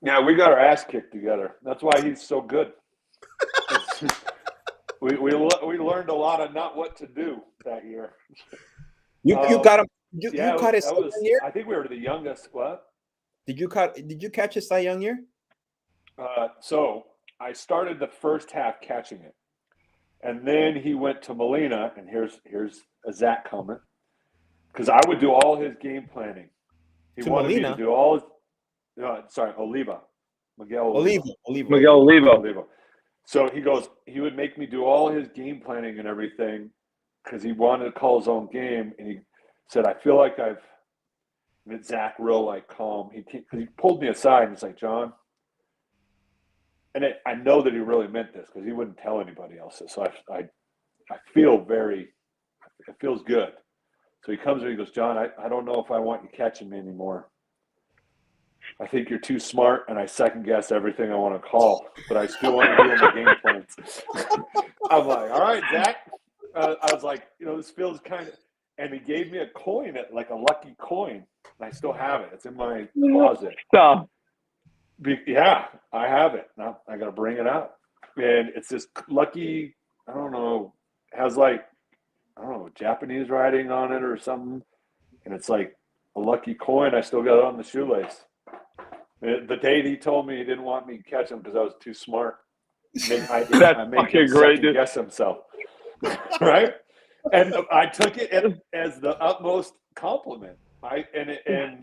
[SPEAKER 4] Yeah, we got our ass kicked together. That's why he's so good. we learned a lot of not what to do that year.
[SPEAKER 2] You got him. You
[SPEAKER 4] Yeah,
[SPEAKER 2] caught his
[SPEAKER 4] that
[SPEAKER 2] Cy
[SPEAKER 4] was.
[SPEAKER 2] Young year.
[SPEAKER 4] I think we were the youngest. What?
[SPEAKER 2] Did you catch his Cy Young year?
[SPEAKER 4] So I started the first half catching it, and then he went to Molina, and here's a Zach comment, because I would do all his game planning. He wanted me to do all his. Oliva, Miguel
[SPEAKER 3] Olivo.
[SPEAKER 4] So he would make me do all his game planning and everything, because he wanted to call his own game, and he said, "I feel like I've." And Zach real like calm. He pulled me aside and he's like, "John," and I know that he really meant this because he wouldn't tell anybody else. So I feel it feels good. So he comes to me, he goes, "John, I don't know if I want you catching me anymore. I think you're too smart, and I second guess everything I want to call, but I still want to do my game plans." I'm like, "All right, Zach." I was like, this feels kind of, and he gave me a coin, like a lucky coin, and I still have it. It's in my closet.
[SPEAKER 3] Stop.
[SPEAKER 4] Yeah, I have it. Now I got to bring it out, and it's this lucky. I don't know. Has Japanese writing on it or something, and it's like a lucky coin. I still got it on the shoelace. The day he told me he didn't want me to catch him because I was too smart, I make him second guess himself, right? And I took it as the utmost compliment.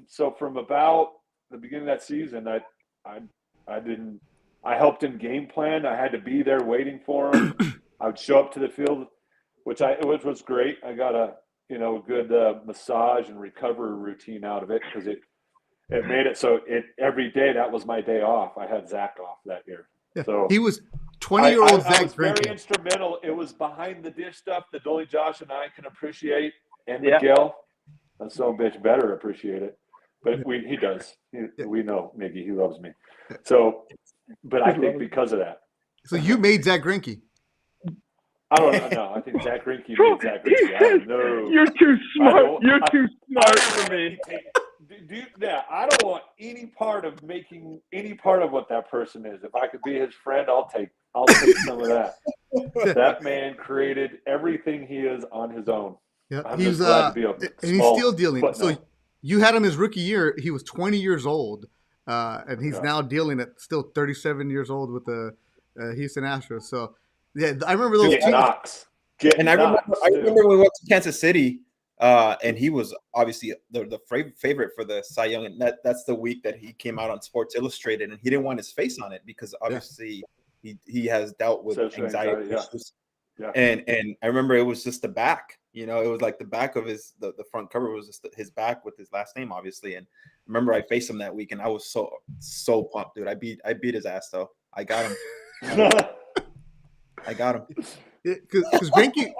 [SPEAKER 4] So from about the beginning of that season, I helped him game plan. I had to be there waiting for him. I would show up to the field, which was great. I got a good massage and recovery routine out of it because it made it so every day that was my day off. I had Zach off that year.
[SPEAKER 1] Yeah.
[SPEAKER 4] So
[SPEAKER 1] he was 20-year-old Zach.
[SPEAKER 4] I was very instrumental. It was behind the dish stuff that only Josh and I can appreciate, and Miguel. And so bitch better appreciate it. But he does. We know Miggy. He loves me. So, but I think because of that.
[SPEAKER 1] So you made Zach Greinke.
[SPEAKER 4] I don't know. I think Zach Greinke made Zach Greinke. I don't know.
[SPEAKER 3] You're too smart. You're too smart for me.
[SPEAKER 4] I don't want any part of making any part of what that person is. If I could be his friend, I'll take some of that. That man created everything he is on his own.
[SPEAKER 1] Yeah,
[SPEAKER 4] I'm just glad to be
[SPEAKER 1] and he's still dealing. So you had him his rookie year. He was 20 years old, and he's now dealing at still 37 years old with the Houston Astros. So yeah, I remember those
[SPEAKER 2] teams. I remember when we went to Kansas City. And he was obviously the favorite for the Cy Young, and that's the week that he came out on Sports Illustrated, and he didn't want his face on it because obviously he has dealt with anxiety issues. Yeah. And I remember it was just the back, it was like the back of the front cover was just his back with his last name, obviously. And I remember I faced him that week, and I was so pumped, dude. I beat his ass though. I got him. I got him.
[SPEAKER 1] Because Greinke,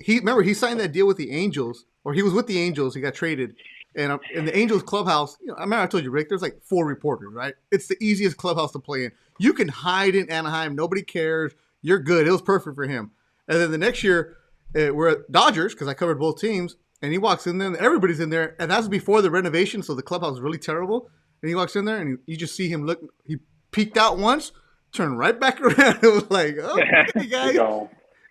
[SPEAKER 1] he signed that deal with the Angels, or he was with the Angels. He got traded, and in the Angels clubhouse, I remember I told you, Rick, there's like 4 reporters, right? It's the easiest clubhouse to play in. You can hide in Anaheim, nobody cares. You're good. It was perfect for him. And then the next year, we're at Dodgers because I covered both teams, and he walks in there, and everybody's in there, and that's before the renovation, so the clubhouse is really terrible. And he walks in there, and you just see him look. He peeked out once, turned right back around. It was like, oh, hey guys.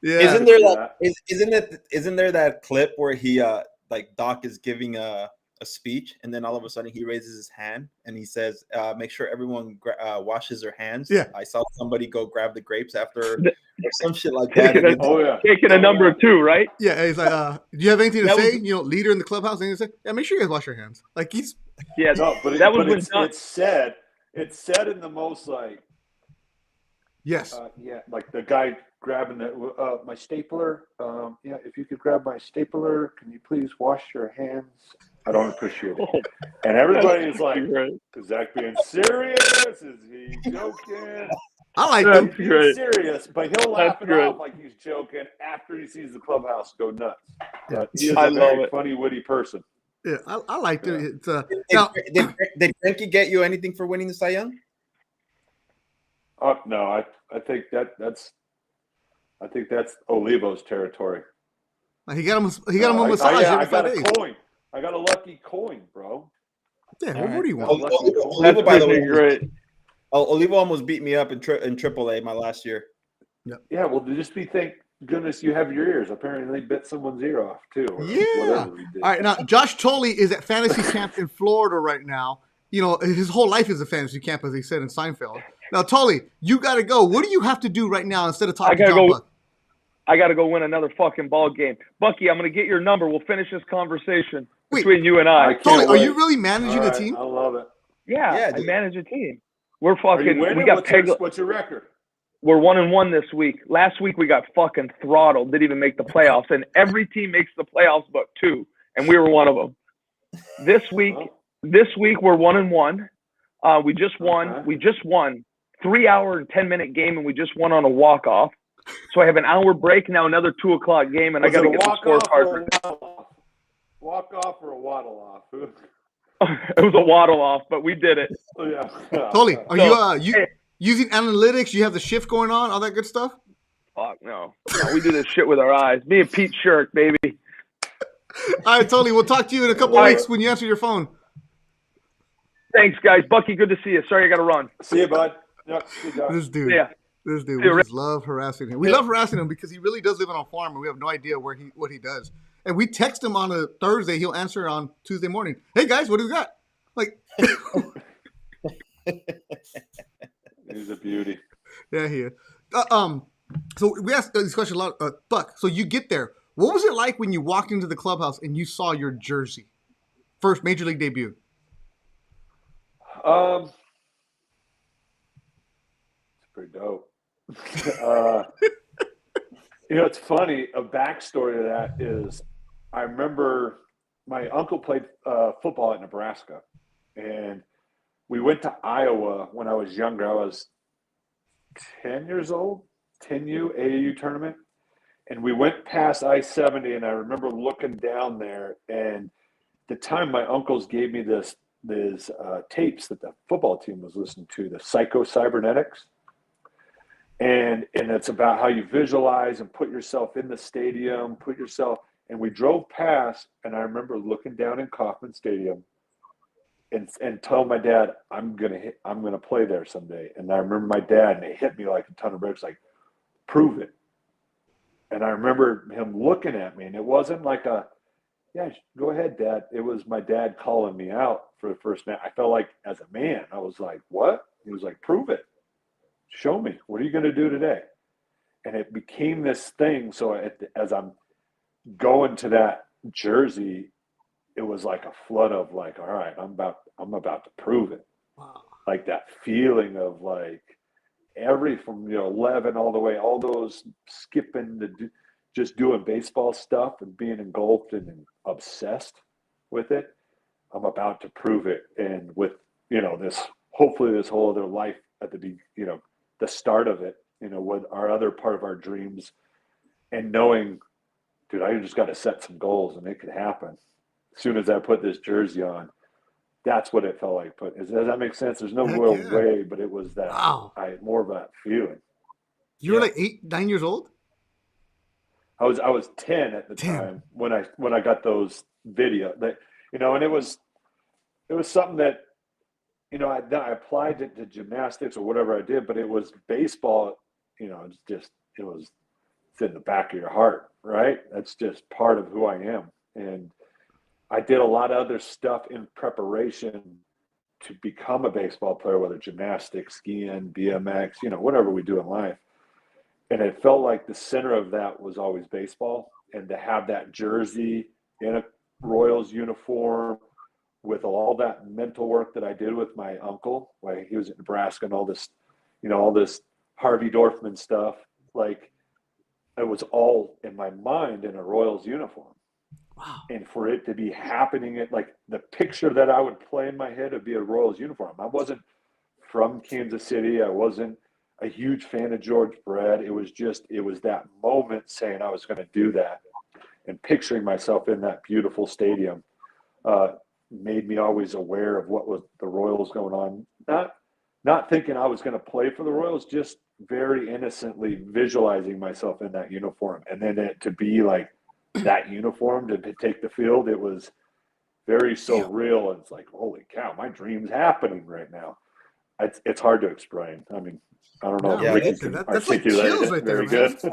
[SPEAKER 2] Yeah. Isn't there that clip where he like Doc is giving a speech, and then all of a sudden he raises his hand and he says, "Make sure everyone washes their hands."
[SPEAKER 1] Yeah,
[SPEAKER 2] I saw somebody go grab the grapes after or some shit like that.
[SPEAKER 3] Taking a number 2, right?
[SPEAKER 1] Yeah, he's like, "Do you have anything to say?" Leader in the clubhouse, and he said, "Yeah, make sure you guys wash your hands." Like he's
[SPEAKER 4] it's said in the most like.
[SPEAKER 1] Yes.
[SPEAKER 4] Like the guy grabbing my stapler. If you could grab my stapler, can you please wash your hands? I don't appreciate it. And everybody is like, is Zach being serious? Is he joking?
[SPEAKER 1] I like him.
[SPEAKER 4] He's serious, but he'll laugh it off like he's joking after he sees the clubhouse go nuts. He is a very funny, witty person.
[SPEAKER 1] Yeah, I liked it.
[SPEAKER 2] Did Greinke get you anything for winning the Cy Young?
[SPEAKER 4] No, I think that's Olivo's territory.
[SPEAKER 1] He got him a massage every 5 days.
[SPEAKER 4] Coin. I got a lucky coin, bro.
[SPEAKER 1] Yeah, what do you want?
[SPEAKER 2] Olivo, by the way, great. Olivo almost beat me up in AAA my last year.
[SPEAKER 4] Yeah, well, just thank goodness you have your ears. Apparently, they bit someone's ear off too, or
[SPEAKER 1] Yeah.
[SPEAKER 4] whatever he did.
[SPEAKER 1] All right. Now, Josh Tolley is at fantasy camp in Florida right now. You know, his whole life is a fantasy camp, as he said in Seinfeld. Now, Tolley, you got to go. What do you have to do right now instead of
[SPEAKER 3] I
[SPEAKER 1] talking to
[SPEAKER 3] gotta
[SPEAKER 1] John
[SPEAKER 3] go.
[SPEAKER 1] Buck?
[SPEAKER 3] I gotta go win another fucking ball game. Bucky, I'm gonna get your number. We'll finish this conversation
[SPEAKER 1] Wait.
[SPEAKER 3] between you and I.
[SPEAKER 4] can't
[SPEAKER 1] Tolley, are
[SPEAKER 4] wait.
[SPEAKER 1] you really managing
[SPEAKER 4] All
[SPEAKER 1] the
[SPEAKER 4] right,
[SPEAKER 1] team?
[SPEAKER 4] I love it.
[SPEAKER 3] Yeah, I
[SPEAKER 2] dude.
[SPEAKER 3] manage a team. We're
[SPEAKER 4] Are you
[SPEAKER 3] fucking.
[SPEAKER 4] winning?
[SPEAKER 3] We got pegged.
[SPEAKER 4] What's your record?
[SPEAKER 3] We're 1-1 this week. Last week we got fucking throttled. Didn't even make the playoffs, and every team makes the playoffs but 2, and we were one of them. This week we're 1-1. We just won.
[SPEAKER 4] Okay.
[SPEAKER 3] We just won 3-hour and 10-minute game, and we just won on a walk off. So I have an hour break now, another 2 o'clock game, and I got to get the scorecard.
[SPEAKER 4] Walk off or a waddle off?
[SPEAKER 3] It was a waddle off, but we did it.
[SPEAKER 4] Yeah.
[SPEAKER 1] Tolley, are you
[SPEAKER 3] hey,
[SPEAKER 1] using analytics? You have the shift going on, all that good stuff?
[SPEAKER 3] fuck no. We do this shit with our eyes. Me and Pete Shirk, baby.
[SPEAKER 1] All right, Tolley, we'll talk to you in a couple
[SPEAKER 3] All right.
[SPEAKER 1] weeks when you answer your phone.
[SPEAKER 3] Thanks, guys. Bucky, good to see you. Sorry I got to run.
[SPEAKER 4] See you, bud. Yep. See you, Josh.
[SPEAKER 1] This dude.
[SPEAKER 3] Yeah.
[SPEAKER 1] This dude,
[SPEAKER 3] See you,
[SPEAKER 1] we just love harassing him. We love harassing him because he really does live on a farm, and we have no idea what he does. And we text him on a Thursday; he'll answer on Tuesday morning. Hey guys, what do we got? Like,
[SPEAKER 4] He's a beauty.
[SPEAKER 1] yeah, he is. So we asked this question a lot. Buck, so you get there. What was it like when you walked into the clubhouse and you saw your jersey, first major league debut?
[SPEAKER 4] It's pretty dope. It's funny. A backstory to that is I remember my uncle played football at Nebraska, and we went to Iowa when I was younger. I was 10 years old, 10U AAU tournament, and we went past I-70, and I remember looking down there, and at the time my uncles gave me these tapes that the football team was listening to, the Psycho-Cybernetics. And it's about how you visualize and put yourself in the stadium, and we drove past, and I remember looking down in Kauffman Stadium and telling my dad, I'm gonna play there someday. And I remember my dad, and it hit me like a ton of bricks, like, prove it. And I remember him looking at me, and it wasn't like yeah, go ahead, Dad. It was my dad calling me out for the first night. I felt like as a man, I was like, what? He was like, prove it. Show me. What are you going to do today? And it became this thing. So as I'm going to that jersey, it was like a flood of like, all right, I'm about to prove it.
[SPEAKER 1] Wow.
[SPEAKER 4] Like that feeling of like from 11 all the way, all those skipping just doing baseball stuff and being engulfed and obsessed with it. I'm about to prove it. And with, hopefully this whole other life at the start of it, with our other part of our dreams, and knowing, dude, I just got to set some goals and it could happen. As soon as I put this jersey on, that's what it felt like. Does that make sense? There's no real way, but it was that.
[SPEAKER 1] Wow.
[SPEAKER 4] I had more of that feeling.
[SPEAKER 1] You were like 8, 9 years old?
[SPEAKER 4] I was 10 at the time when I got those video that, and it was something that, I applied it to gymnastics or whatever I did, but it was baseball, it's in the back of your heart, right? That's just part of who I am. And I did a lot of other stuff in preparation to become a baseball player, whether gymnastics, skiing, BMX, whatever we do in life. And it felt like the center of that was always baseball. And to have that jersey in a Royals uniform with all that mental work that I did with my uncle, like he was in Nebraska and all this Harvey Dorfman stuff, like it was all in my mind in a Royals uniform.
[SPEAKER 1] Wow.
[SPEAKER 4] And for it to be happening, like the picture that I would play in my head would be a Royals uniform. I wasn't from Kansas City. I wasn't a huge fan of George Brett. It was that moment saying I was going to do that and picturing myself in that beautiful stadium made me always aware of what was the Royals going on. Not thinking I was going to play for the Royals, just very innocently visualizing myself in that uniform. And then to be like that uniform to take the field, it was very surreal. And it's like, holy cow, my dream's happening right now. it's hard to explain. I mean, I don't know
[SPEAKER 1] No,
[SPEAKER 4] if
[SPEAKER 2] Yeah,
[SPEAKER 4] Ricky
[SPEAKER 1] Victor,
[SPEAKER 4] can
[SPEAKER 1] that's like
[SPEAKER 4] articulate
[SPEAKER 1] chills
[SPEAKER 4] it
[SPEAKER 1] right there,
[SPEAKER 4] very
[SPEAKER 1] man.
[SPEAKER 4] good.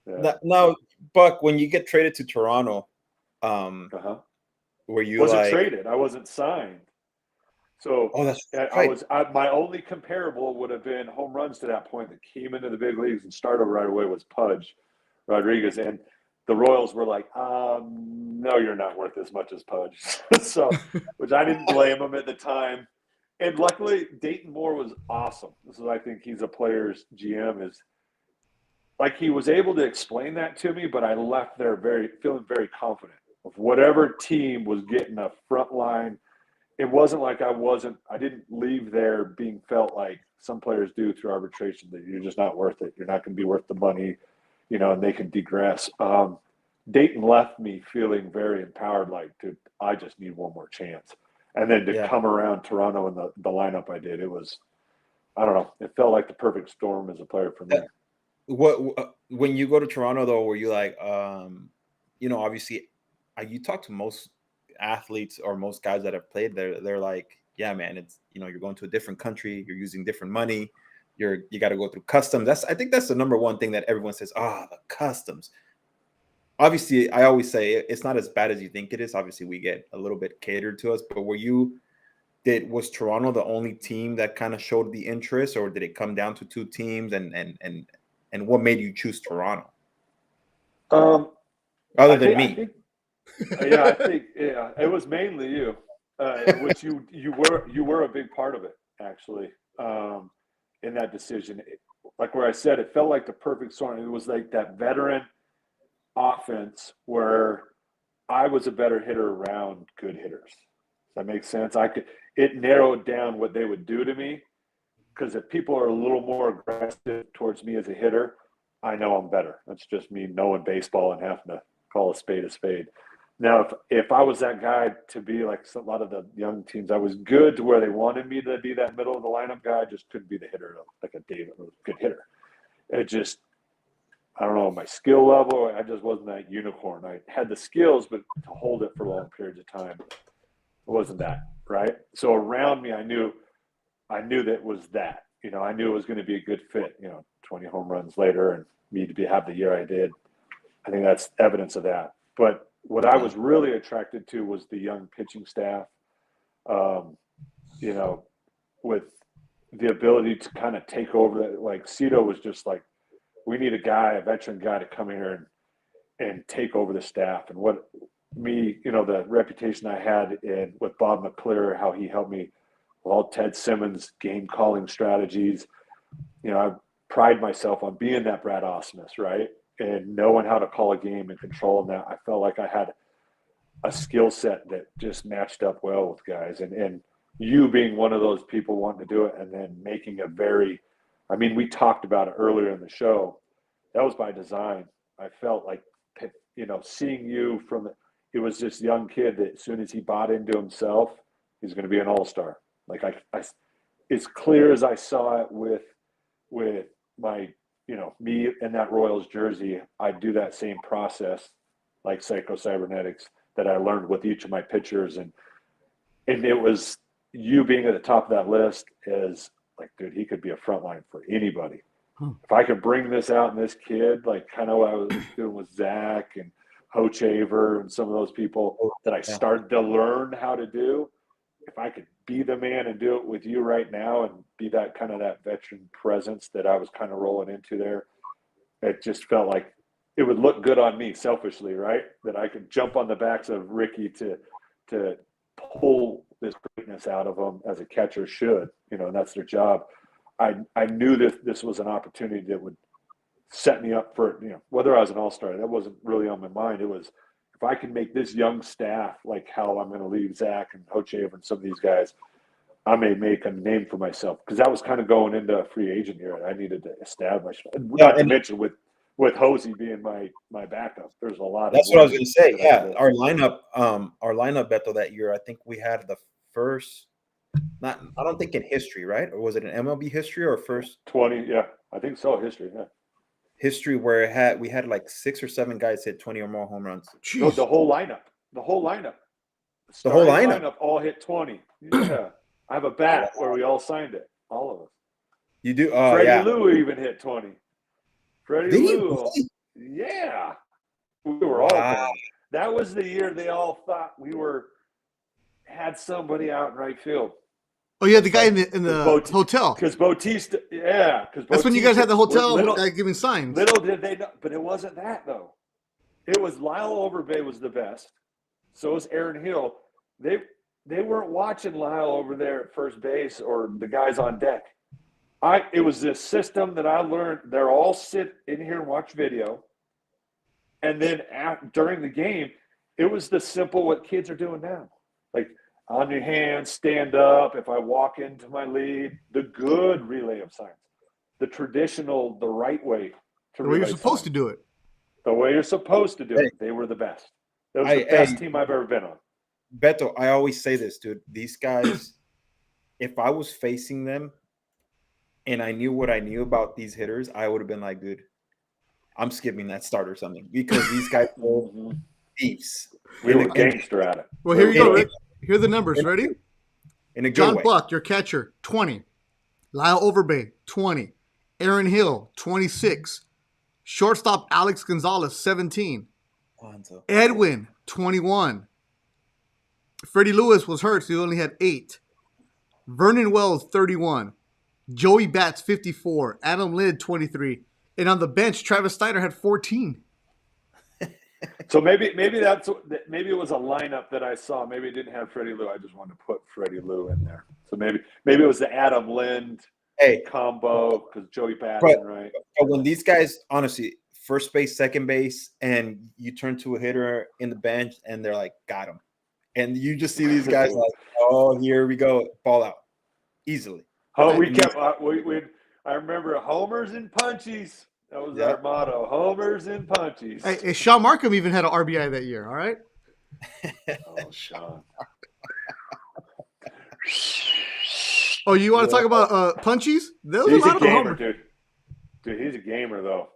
[SPEAKER 4] Yeah.
[SPEAKER 2] Now, Buck, when you get traded to Toronto,
[SPEAKER 4] Uh-huh.
[SPEAKER 2] were you
[SPEAKER 4] Wasn't
[SPEAKER 2] like,
[SPEAKER 4] traded. I wasn't signed. So
[SPEAKER 2] oh, that's
[SPEAKER 4] I
[SPEAKER 2] right.
[SPEAKER 4] was my only comparable would have been home runs to that point that came into the big leagues and started right away was Pudge Rodriguez, and the Royals were like, no, you're not worth as much as Pudge. So, which I didn't blame them at the time. And luckily, Dayton Moore was awesome. This is, I think, he's a player's GM. Is like he was able to explain that to me, but I left there feeling very confident of whatever team was getting a front line. It wasn't like I didn't leave there being felt like some players do through arbitration that you're just not worth it. You're not going to be worth the money, and they can degress. Dayton left me feeling very empowered, like, dude, I just need one more chance. And then to
[SPEAKER 2] Yeah.
[SPEAKER 4] come around Toronto in the lineup I did, it was, I don't know, it felt like the perfect storm as a player for me.
[SPEAKER 2] What when you go to Toronto though, were you like, obviously, you talk to most athletes or most guys that have played there, they're like, yeah, man, it's you're going to a different country, you're using different money, you got to go through customs. I think that's the number one thing that everyone says. The customs. Obviously, I always say it's not as bad as you think it is. Obviously, we get a little bit catered to us, but was Toronto the only team that kind of showed the interest, or did it come down to two teams? And what made you choose Toronto? Other than me.
[SPEAKER 4] I think it was mainly you, which you were a big part of it actually, in that decision. Like where I said, it felt like the perfect storm. It was like that veteran offense where I was a better hitter around good hitters. Does that make sense? It narrowed down what they would do to me, because if people are a little more aggressive towards me as a hitter, I know I'm better. That's just me knowing baseball and having to call a spade a spade. Now, if I was that guy to be like a lot of the young teams, I was good to where they wanted me to be that middle of the lineup guy. I just couldn't be the hitter like a David, a good hitter. It just, I don't know, my skill level, I just wasn't that unicorn. I had the skills, but to hold it for long periods of time, it wasn't that, right? So around me, I knew that was that. I knew it was going to be a good fit. 20 home runs later, and me to have the year I did. I think that's evidence of that. But what I was really attracted to was the young pitching staff. With the ability to kind of take over that. Like Cito was just like, we need a veteran guy to come here and take over the staff. And the reputation I had with Bob McClure, how he helped me with all Ted Simmons game calling strategies. I pride myself on being that Brad Ausmus, right? And knowing how to call a game and controlling that. I felt like I had a skill set that just matched up well with guys. And you being one of those people wanting to do it, and then making we talked about it earlier in the show. That was by design. I felt like, seeing you it was this young kid that as soon as he bought into himself, he's going to be an all-star. Like I as clear as I saw it with my, me in that Royals jersey, I do that same process, like psycho-cybernetics, that I learned with each of my pitchers. And it was you being at the top of that list is like, dude, he could be a front line for anybody. If I could bring this out in this kid, like kind of what I was doing with Zach and Hochaver and some of those people that I started to learn how to do, if I could be the man and do it with you right now and be that kind of that veteran presence that I was kind of rolling into there, it just felt like it would look good on me selfishly, right? That I could jump on the backs of Ricky to pull this greatness out of them as a catcher should, and that's their job. I knew that this was an opportunity that would set me up for, whether I was an all-star, that wasn't really on my mind. It was, if I can make this young staff, like how I'm going to leave Zach and Hochaver and some of these guys, I may make a name for myself, because that was kind of going into a free agent year. And I needed to establish, not to mention with Hosey being my backup, there's a lot.
[SPEAKER 2] That's what I was going to say. Yeah, our lineup, Beto, that year, I think we had the first. I don't think in history, right? Or was it an MLB history or first
[SPEAKER 4] 20? Yeah, I think so. History, yeah.
[SPEAKER 2] History where we had like 6 or 7 guys hit 20 or more home runs.
[SPEAKER 4] No, the whole lineup. The whole
[SPEAKER 2] lineup
[SPEAKER 4] all hit 20. Yeah, I have a bat where we all signed it. All of us.
[SPEAKER 2] You do?
[SPEAKER 4] Freddie Lou even hit 20. Freddie
[SPEAKER 2] Did he
[SPEAKER 4] Lou.
[SPEAKER 2] really?
[SPEAKER 4] Yeah. We were all bad. That was the year they all thought we had somebody out in right field.
[SPEAKER 1] Oh, yeah, the guy in the hotel.
[SPEAKER 4] Because Bautista, yeah.
[SPEAKER 1] That's when you guys had the hotel giving signs.
[SPEAKER 4] Little did they know, but it wasn't that, though. It was Lyle Overbay was the best. So was Aaron Hill. They weren't watching Lyle over there at first base or the guys on deck. It was this system that I learned. They're all sit in here and watch video. And then during the game, it was the simple what kids are doing now. Like on your hands, stand up. If I walk into my lead, the good relay of signs, the traditional, the right way to
[SPEAKER 1] the way you're supposed to do it.
[SPEAKER 4] The way you're supposed to do it. They were the best. It was the best team I've ever been on.
[SPEAKER 2] Beto, I always say this, dude. These guys, if I was facing them and I knew what I knew about these hitters, I would have been like, dude, I'm skipping that start or something because these guys were thieves.
[SPEAKER 4] We were gangster at it.
[SPEAKER 1] Well, here you go, Rick. Here are the numbers. Ready?
[SPEAKER 2] In a good
[SPEAKER 1] John
[SPEAKER 2] way.
[SPEAKER 1] Buck, your catcher, 20. Lyle Overbay, 20. Aaron Hill, 26. Shortstop Alex Gonzalez, 17. Edwin, 21. Freddie Lewis was hurt, so he only had 8. Vernon Wells, 31. Joey Bats, 54. Adam Lind, 23. And on the bench, Travis Steiner had 14.
[SPEAKER 4] So maybe it was a lineup that I saw. Maybe it didn't have Freddie Lou. I just wanted to put Freddie Lou in there. So maybe it was the Adam Lind combo because Joey Bats, right?
[SPEAKER 2] But when these guys, honestly, first base, second base, and you turn to a hitter in the bench, and they're like, got him. And you just see these guys like, oh, here we go, ball out easily.
[SPEAKER 4] Oh, we kept. I remember homers and punchies. That was our motto: homers and punchies.
[SPEAKER 1] Hey, Sean Markham even had an RBI that year. All right.
[SPEAKER 4] Oh, Sean.
[SPEAKER 1] Oh, you want to talk about punchies?
[SPEAKER 4] He's a gamer, dude. Dude, he's a gamer though.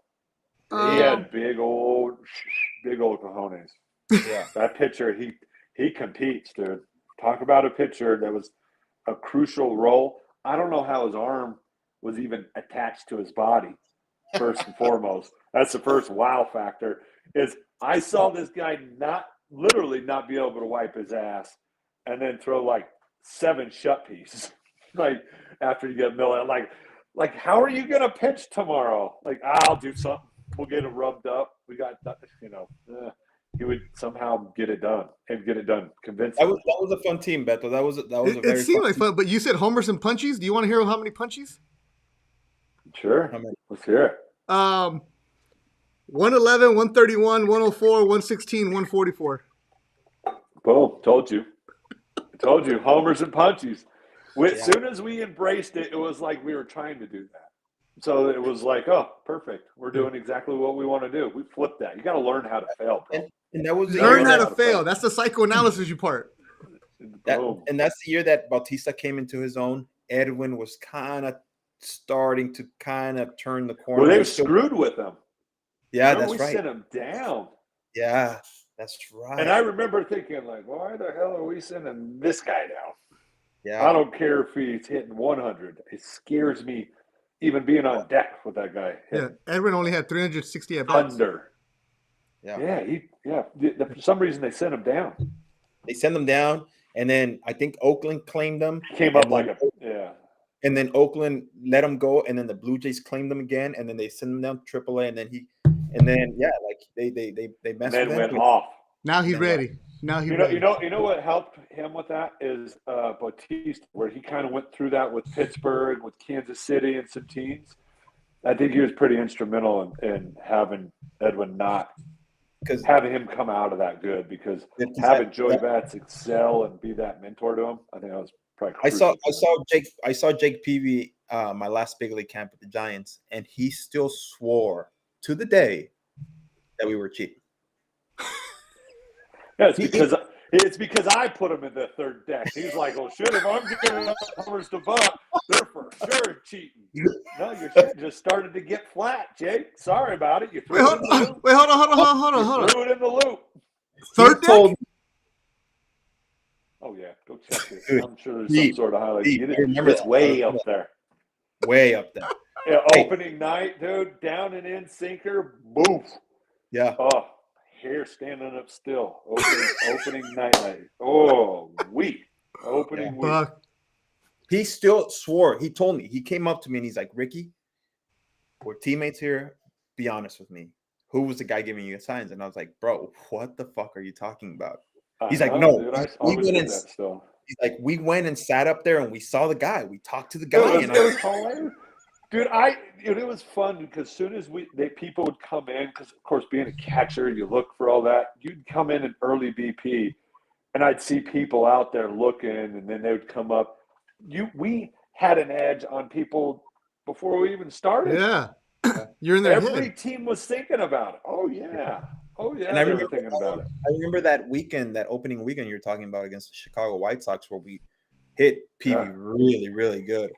[SPEAKER 4] He had big old cojones. Yeah, that pitcher, he competes, dude. Talk about a pitcher that was a crucial role. I don't know how his arm was even attached to his body. First and foremost, that's the first wow factor. Is I saw this guy not be able to wipe his ass, and then throw like 7 shut pieces. Like after you get Miller, like how are you gonna pitch tomorrow? Like I'll do something. We'll get it rubbed up. We got he would somehow get it done and get it done. Convincing.
[SPEAKER 2] That was a fun team, Beto. That was a very.
[SPEAKER 1] It seemed like
[SPEAKER 2] fun.
[SPEAKER 1] But you said homers and punchies. Do you want to hear how many punchies?
[SPEAKER 4] Sure. Let's hear it.
[SPEAKER 1] 111, 131, 104, 116, 144.
[SPEAKER 4] Boom. Told you. Homers and punchies. As soon as we embraced it, it was like we were trying to do that. So it was like, oh, perfect. We're doing exactly what we want to do. We flipped that. You got to learn how to fail, bro.
[SPEAKER 2] And that was
[SPEAKER 1] learn how to fail. That's the psychoanalysis part.
[SPEAKER 2] And that's the year that Bautista came into his own. Edwin was kind of starting to turn the corner.
[SPEAKER 4] Well, they were screwed with him.
[SPEAKER 2] Yeah,
[SPEAKER 4] that's
[SPEAKER 2] right.
[SPEAKER 4] We sent him down.
[SPEAKER 2] Yeah, that's right.
[SPEAKER 4] And I remember thinking, like, why the hell are we sending this guy down?
[SPEAKER 2] Yeah.
[SPEAKER 4] I don't care if he's hitting 100. It scares me even being on deck with that guy.
[SPEAKER 1] Yeah, Edwin only had 360 at bats.
[SPEAKER 4] Under. Yeah. For some reason, they sent him down.
[SPEAKER 2] They sent him down, and then I think Oakland claimed him.
[SPEAKER 4] Came up like
[SPEAKER 2] And then Oakland let him go, and then the Blue Jays claimed him again, and then they sent him down to AAA, and then they messed with him.
[SPEAKER 4] Went off.
[SPEAKER 1] Now he's ready.
[SPEAKER 4] You know what helped him with that is Bautista, where he kind of went through that with Pittsburgh, with Kansas City, and some teams. I think he was pretty instrumental in having Edwin having him come out of that good, because having Joey Bats excel and be that mentor to him, I think that was probably crucial.
[SPEAKER 2] I saw Jake Peavy my last big league camp with the Giants, and he still swore to the day that we were cheating.
[SPEAKER 4] Yeah, it's because I put him in the third deck. He's like, "Oh shit! If I'm giving up homers to Buck, they're for sure cheating." No, your shit just started to get flat, Jake. Sorry about it. You threw it in the loop.
[SPEAKER 1] Wait, hold on.
[SPEAKER 4] Threw it in the loop.
[SPEAKER 1] Third deck?
[SPEAKER 4] Oh yeah, go check it. I'm sure there's some sort of highlight. It's way up there.
[SPEAKER 2] way up there.
[SPEAKER 4] Yeah,
[SPEAKER 2] Hey.
[SPEAKER 4] opening night, dude, down and in sinker, boom.
[SPEAKER 2] Yeah.
[SPEAKER 4] Oh, hair standing up still. Opening night. Oh, week. Opening week.
[SPEAKER 1] Buck.
[SPEAKER 2] He still swore. He told me. He came up to me and he's like, Ricky, we're teammates here. Be honest with me. Who was the guy giving you signs? And I was like, bro, what the fuck are you talking about? He's like, no.
[SPEAKER 4] Dude, I
[SPEAKER 2] we
[SPEAKER 4] always
[SPEAKER 2] went
[SPEAKER 4] get
[SPEAKER 2] and,
[SPEAKER 4] that still.
[SPEAKER 2] he's like, we went and sat up there and we saw the guy. We talked to the
[SPEAKER 4] It
[SPEAKER 2] guy.
[SPEAKER 4] was,
[SPEAKER 2] And
[SPEAKER 4] it was hilarious. Dude, it was fun because as soon as people would come in, because of course being a catcher, you look for all that. You'd come in an early BP, and I'd see people out there looking, and then they would come up. We had an edge on people before we even started.
[SPEAKER 1] Yeah. You're in their
[SPEAKER 4] Every
[SPEAKER 1] head.
[SPEAKER 4] team was thinking about it. Oh yeah,
[SPEAKER 2] And I
[SPEAKER 4] they were
[SPEAKER 2] remember,
[SPEAKER 4] thinking about it.
[SPEAKER 2] I remember that weekend, that opening weekend you're talking about against the Chicago White Sox, where we hit PV really, really good.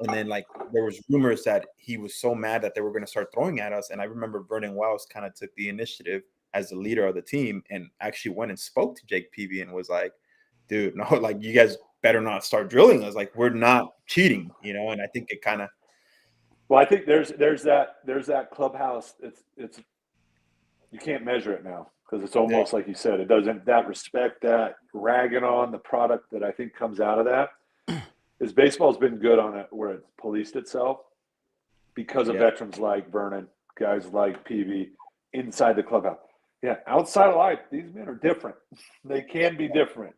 [SPEAKER 2] And then like there was rumors that he was so mad that they were going to start throwing at us. And I remember Vernon Wells kind of took the initiative as the leader of the team and actually went and spoke to Jake Peavy and was like, dude, no, like you guys better not start drilling us. Like we're not cheating, you know? And I think it kind of.
[SPEAKER 4] Well, I think there's that clubhouse. It's you can't measure it now because it's almost like you said. It doesn't that respect, that ragging on the product that I think comes out of that. Is baseball's been good on it where it's policed itself because of veterans like Vernon, guys like PV inside the clubhouse. Yeah, outside of life, these men are different. They can be different.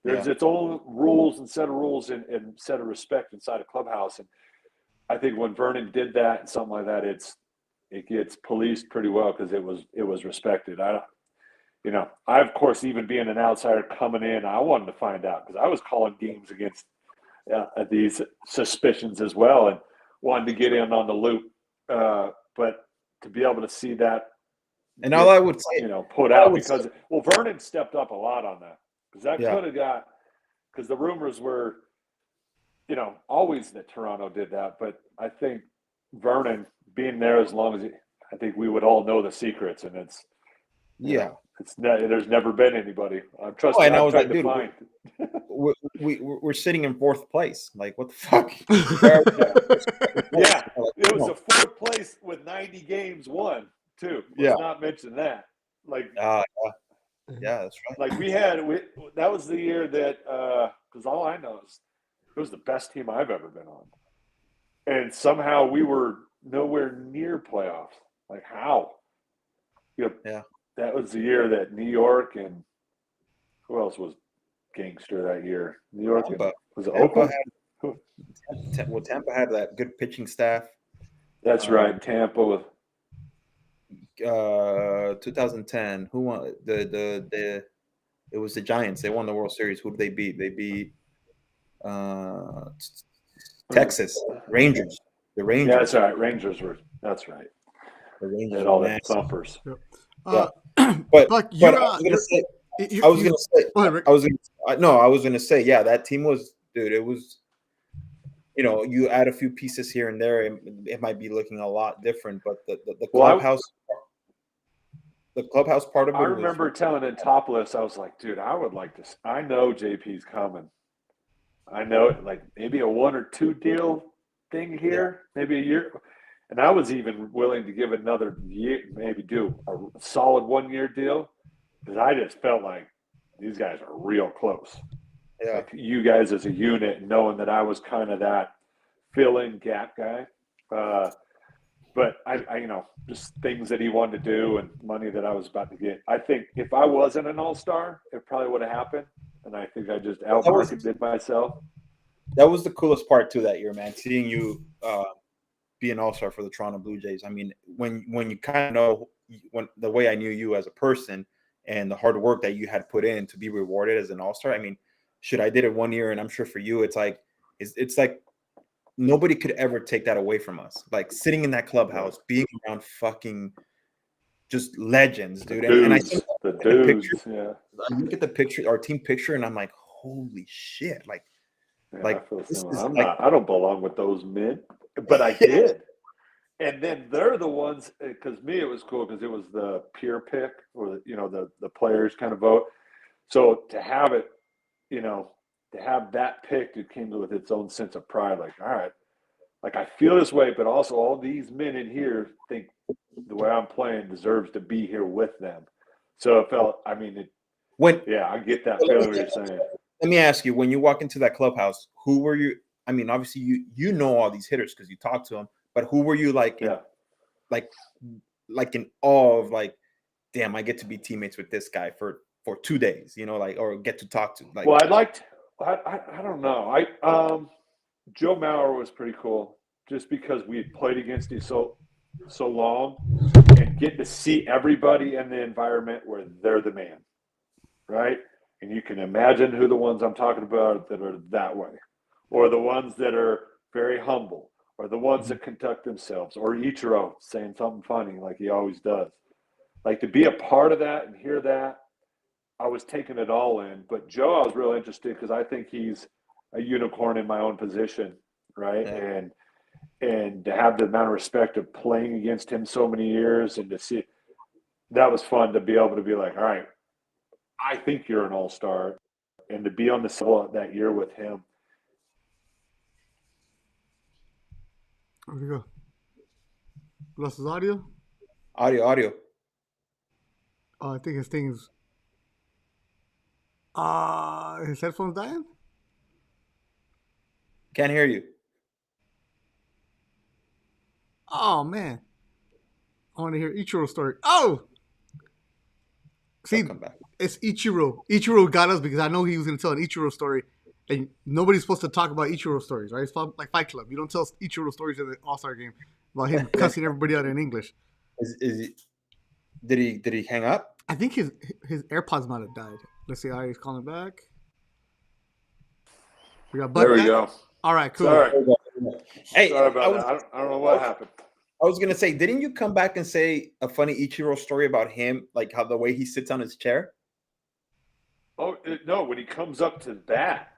[SPEAKER 4] There's its own rules and set of rules and set of respect inside a clubhouse. And I think when Vernon did that and something like that, it gets policed pretty well because it was respected. I of course, even being an outsider coming in, I wanted to find out because I was calling games against these suspicions as well and wanted to get in on the loop. But to be able to see that,
[SPEAKER 2] and all I would say,
[SPEAKER 4] put out because Vernon stepped up a lot on that because that could have got because the rumors were, always that Toronto did that, but I think Vernon being there as long as I think we would all know the secrets, and it's there's never been anybody. I'm trusting.
[SPEAKER 2] And I was
[SPEAKER 4] like,
[SPEAKER 2] dude,
[SPEAKER 4] find.
[SPEAKER 2] we're sitting in fourth place. Like, what the fuck?
[SPEAKER 4] It was a fourth place with 90 games won too. Let's not mention that. Like,
[SPEAKER 2] that's right.
[SPEAKER 4] Like that was the year that because all I know is it was the best team I've ever been on, and somehow we were nowhere near playoffs. Like how? That was the year that New York and who else was gangster that year? New York was it Oakland?
[SPEAKER 2] Tampa had that good pitching staff.
[SPEAKER 4] That's right, Tampa with
[SPEAKER 2] 2010. Who won the? It was the Giants. They won the World Series. Who did they beat? They beat Texas Rangers. The Rangers.
[SPEAKER 4] Yeah, that's right. Rangers were. That's right.
[SPEAKER 2] The Rangers
[SPEAKER 4] had all the thumpers.
[SPEAKER 1] But
[SPEAKER 2] I was gonna say, that team was, dude. It was, you add a few pieces here and there, it might be looking a lot different. But the clubhouse, the clubhouse part of it.
[SPEAKER 4] I remember telling Antopolis, I was like, dude, I would like this. I know JP's coming. I know it, like maybe a 1 or 2 deal thing here, maybe a year. And I was even willing to give another year, maybe do a solid 1-year deal, because I just felt like these guys are real close.
[SPEAKER 2] Yeah,
[SPEAKER 4] like you guys as a unit, knowing that I was kind of that fill-in gap guy. But I just things that he wanted to do and money that I was about to get. I think if I wasn't an all-star, it probably would have happened. And I think I just outmarketed myself.
[SPEAKER 2] That was the coolest part too that year, man. Seeing you be an all-star for the Toronto Blue Jays. I mean, when you kind of know the way I knew you as a person and the hard work that you had put in to be rewarded as an all-star. I mean, I did it 1 year, and I'm sure for you, it's like nobody could ever take that away from us. Like sitting in that clubhouse, being around fucking just legends, dude. And I think
[SPEAKER 4] the dudes,
[SPEAKER 2] I look at the picture, our team picture, and I'm like, holy shit! Like
[SPEAKER 4] I don't belong with those men, but I did. And then they're the ones, because me, it was cool because it was the peer pick or the players kind of vote. So to have it, to have that pick, it came with its own sense of pride. Like, all right, like I feel this way, but also all these men in here think the way I'm playing deserves to be here with them. So it felt, I mean, I get that feeling what you're saying.
[SPEAKER 2] Let me ask you, when you walk into that clubhouse, who were you? I mean, obviously you know all these hitters because you talk to them, but who were you like in awe of, like, damn, I get to be teammates with this guy for 2 days, like, or get to talk to, like.
[SPEAKER 4] Well, I don't know. Joe Mauer was pretty cool just because we had played against him so long, and getting to see everybody in the environment where they're the man, right? And you can imagine who the ones I'm talking about that are that way, or the ones that are very humble, or the ones that conduct themselves, or Ichiro saying something funny like he always does. Like, to be a part of that and hear that, I was taking it all in. But Joe, I was real interested because I think he's a unicorn in my own position, right?
[SPEAKER 2] Yeah.
[SPEAKER 4] And to have the amount of respect of playing against him so many years, and to see, that was fun to be able to be like, all right, I think you're an all-star, and to be on the level that year with him.
[SPEAKER 1] Where'd we go? Lost his audio?
[SPEAKER 2] Audio.
[SPEAKER 1] I think his thing's his headphones dying?
[SPEAKER 2] Can't hear you.
[SPEAKER 1] Oh man. I want to hear Ichiro's story. Oh! See,
[SPEAKER 2] Come back.
[SPEAKER 1] it's Ichiro. Ichiro got us because I know he was going to tell an Ichiro story. And nobody's supposed to talk about Ichiro stories, right? It's like Fight Club. You don't tell Ichiro stories in the All-Star game about him cussing everybody out in English.
[SPEAKER 2] Is he? Did he hang up?
[SPEAKER 1] I think his AirPods might have died. Let's see. All right, he's calling back. We got Buck.
[SPEAKER 4] There we
[SPEAKER 1] back.
[SPEAKER 4] go.
[SPEAKER 1] All right, cool.
[SPEAKER 4] Sorry.
[SPEAKER 2] Hey,
[SPEAKER 4] Sorry about that. I don't know what happened.
[SPEAKER 2] I was gonna say, didn't you come back and say a funny Ichiro story about him, like how the way he sits on his chair?
[SPEAKER 4] Oh no! When he comes up to the bat,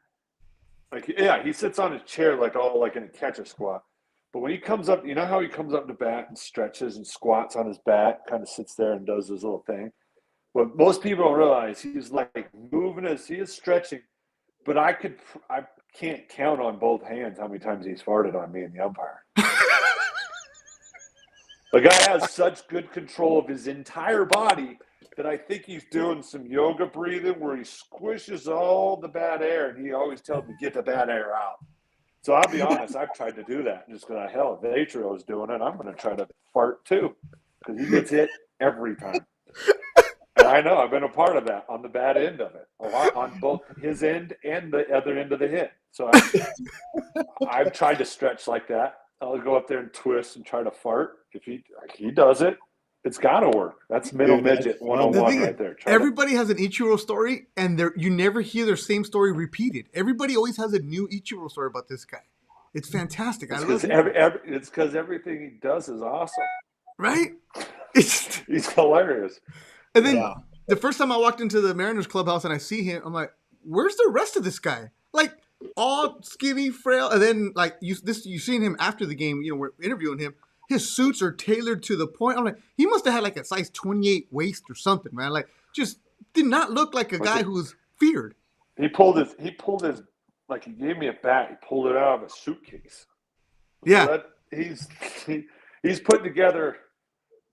[SPEAKER 4] he sits on his chair like in a catcher squat. But when he comes up, you know how he comes up to bat and stretches and squats on his bat, kind of sits there and does his little thing. What most people don't realize, he's like moving he is stretching, but I can't count on both hands how many times he's farted on me and the umpire. The guy has such good control of his entire body that I think he's doing some yoga breathing where he squishes all the bad air, and he always tells me, get the bad air out. So I'll be honest, I've tried to do that just because if Atrio is doing it, I'm going to try to fart too, because he gets hit every time. And I know I've been a part of that on the bad end of it, a lot on both his end and the other end of the hit. So I've tried to stretch like that. I'll go up there and twist and try to fart. If he does it, it's got to work. That's middle midget 101 right there.
[SPEAKER 1] Everybody has an Ichiro story, and you never hear their same story repeated. Everybody always has a new Ichiro story about this guy. It's fantastic.
[SPEAKER 4] It's because everything he does is awesome.
[SPEAKER 1] Right?
[SPEAKER 4] He's hilarious.
[SPEAKER 1] And then the first time I walked into the Mariners clubhouse and I see him, I'm like, where's the rest of this guy? Like, all skinny, frail, and then like you seen him after the game. We're interviewing him. His suits are tailored to the point. I'm like, he must have had like a size 28 waist or something, man. Like, just did not look like a guy who was feared.
[SPEAKER 4] He pulled his like, he gave me a bat. He pulled it out of a suitcase.
[SPEAKER 1] Yeah,
[SPEAKER 4] so he's put together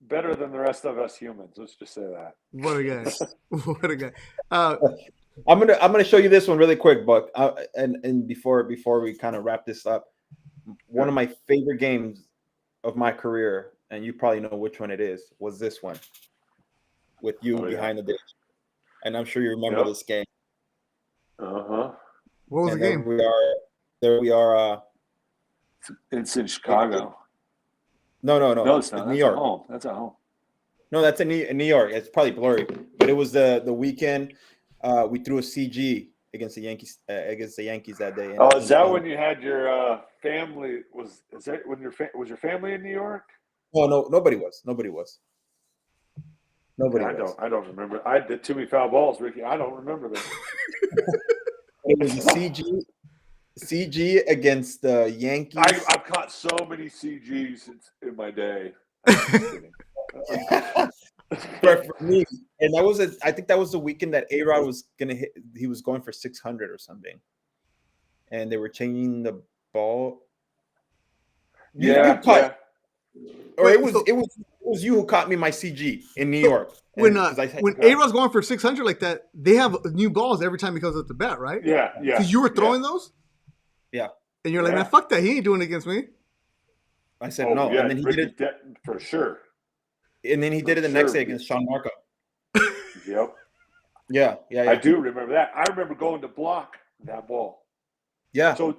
[SPEAKER 4] better than the rest of us humans. Let's just say that.
[SPEAKER 1] What a guy! What a guy!
[SPEAKER 2] I'm gonna show you this one really quick, Buck. And before we kind of wrap this up, one of my favorite games of my career, and you probably know which one it is, was this one with you behind the dish. And I'm sure you remember this game.
[SPEAKER 4] Uh-huh.
[SPEAKER 1] What was the game?
[SPEAKER 2] There we are.
[SPEAKER 4] It's in Chicago.
[SPEAKER 2] No,
[SPEAKER 4] it's not.
[SPEAKER 2] New York.
[SPEAKER 4] That's at home.
[SPEAKER 2] No, that's in New York. It's probably blurry, but it was the weekend. We threw a CG against the Yankees that day.
[SPEAKER 4] Is that when you had your family? Was your family in New York?
[SPEAKER 2] No, nobody was.
[SPEAKER 4] I don't remember. I did too many foul balls, Ricky. I don't remember that.
[SPEAKER 2] It was a CG against the Yankees.
[SPEAKER 4] I've caught so many CGs in my day.
[SPEAKER 2] For me, and I think that was the weekend that A-Rod was gonna hit. He was going for 600 or something, and they were changing the ball. You caught, or it was you who caught me my CG in New York.
[SPEAKER 1] When
[SPEAKER 2] when
[SPEAKER 1] A-Rod's going for 600 like that, they have new balls every time he comes up to bat, right?
[SPEAKER 4] Yeah.
[SPEAKER 1] So you were throwing those?
[SPEAKER 2] Yeah.
[SPEAKER 1] And you're like, man, fuck that. He ain't doing it against me.
[SPEAKER 2] I said no.
[SPEAKER 4] Yeah,
[SPEAKER 2] And then he
[SPEAKER 4] Ricky
[SPEAKER 2] did it
[SPEAKER 4] for sure.
[SPEAKER 2] And then he did it the next day against Sean Marco.
[SPEAKER 4] Yep.
[SPEAKER 2] Yeah.
[SPEAKER 4] I do remember that. I remember going to block that ball.
[SPEAKER 2] Yeah.
[SPEAKER 4] So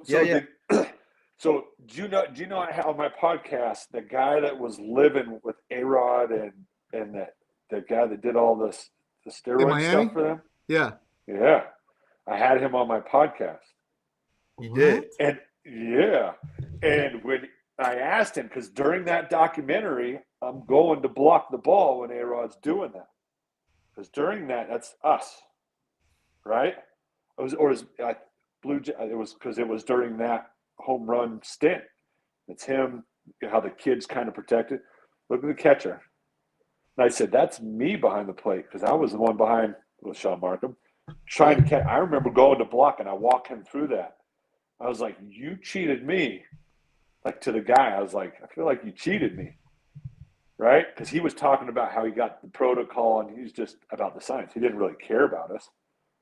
[SPEAKER 4] do you know I have on my podcast the guy that was living with A-Rod and the guy that did all the steroid stuff for them?
[SPEAKER 1] Yeah.
[SPEAKER 4] Yeah. I had him on my podcast.
[SPEAKER 2] You did.
[SPEAKER 4] And and when I asked him, because during that documentary, I'm going to block the ball when A-Rod's doing that. Because during that, that's us, right? It was because it was during that home run stint. It's him, how the kids kind of protected. Look at the catcher. And I said, that's me behind the plate, because I was the one behind with Sean Markham trying to catch. I remember going to block, and I walked him through that. I was like, you cheated me. Like, to the guy, I was like, I feel like you cheated me. Right? Because he was talking about how he got the protocol, and he's just about the science. He didn't really care about us.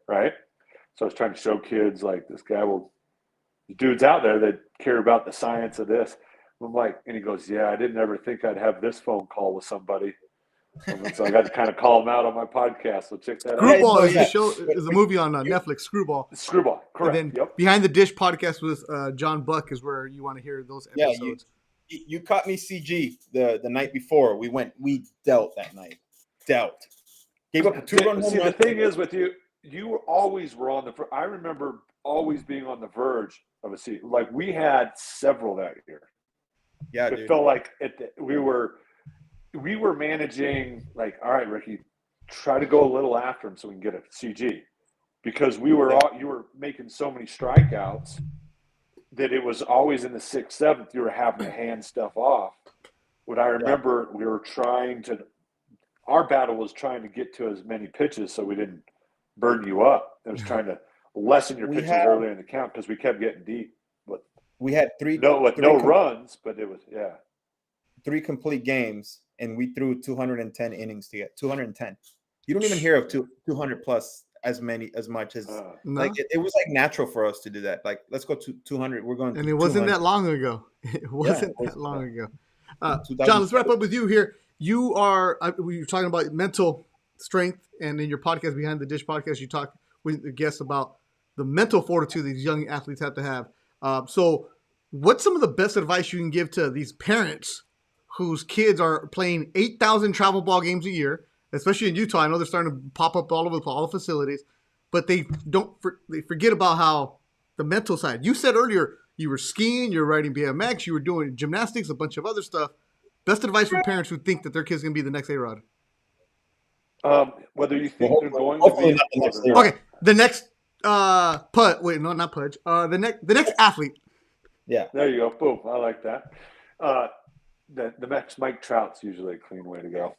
[SPEAKER 4] Right? So I was trying to show kids, like, this guy dudes out there that care about the science of this. I'm like, and he goes, yeah, I didn't ever think I'd have this phone call with somebody. So I got to kind of call him out on my podcast. So check that out.
[SPEAKER 1] Screwball is a movie on Netflix. Screwball,
[SPEAKER 4] correct.
[SPEAKER 1] And then Behind the Dish podcast with John Buck is where you want to hear those episodes.
[SPEAKER 2] Yeah, you caught me CG the night before. We dealt that night. Gave up a 2-run home run.
[SPEAKER 4] The thing is with you, you always were on the. I remember always being on the verge of a seat. Like, we had several that year.
[SPEAKER 2] Yeah,
[SPEAKER 4] it
[SPEAKER 2] dude.
[SPEAKER 4] felt like we were managing, like, all right, Ricky, try to go a little after him so we can get a CG, because you were making so many strikeouts that it was always in the 6th, 7th you were having to hand stuff off. What I remember, we were our battle was trying to get to as many pitches so we didn't burn you up. It was trying to lessen your pitches earlier in the count, because we kept getting deep. But
[SPEAKER 2] we had three
[SPEAKER 4] runs, but it was
[SPEAKER 2] 3 complete games, and we threw 210 innings to get 210. You don't even hear of 200 plus as much as like it was like natural for us to do that. Like, let's go to 200. We're going,
[SPEAKER 1] and it wasn't that long ago. It wasn't that long ago. John, let's wrap up with you here. You are we were talking about mental strength, and in your podcast, Behind the Dish podcast, you talk with the guests about the mental fortitude these young athletes have to have. So what's some of the best advice you can give to these parents whose kids are playing 8,000 travel ball games a year, especially in Utah? I know they're starting to pop up all over all the facilities, but they forget about how the mental side. You said earlier you were skiing, you were riding BMX, you were doing gymnastics, a bunch of other stuff. Best advice for parents who think that their kid's going to be the next A-Rod.
[SPEAKER 4] Whether you think they're going to be
[SPEAKER 2] the next A-Rod.
[SPEAKER 1] Okay, the next not Pudge. The next athlete.
[SPEAKER 4] Yeah, there you go. Boom. I like that. The next Mike Trout's usually a clean way to go.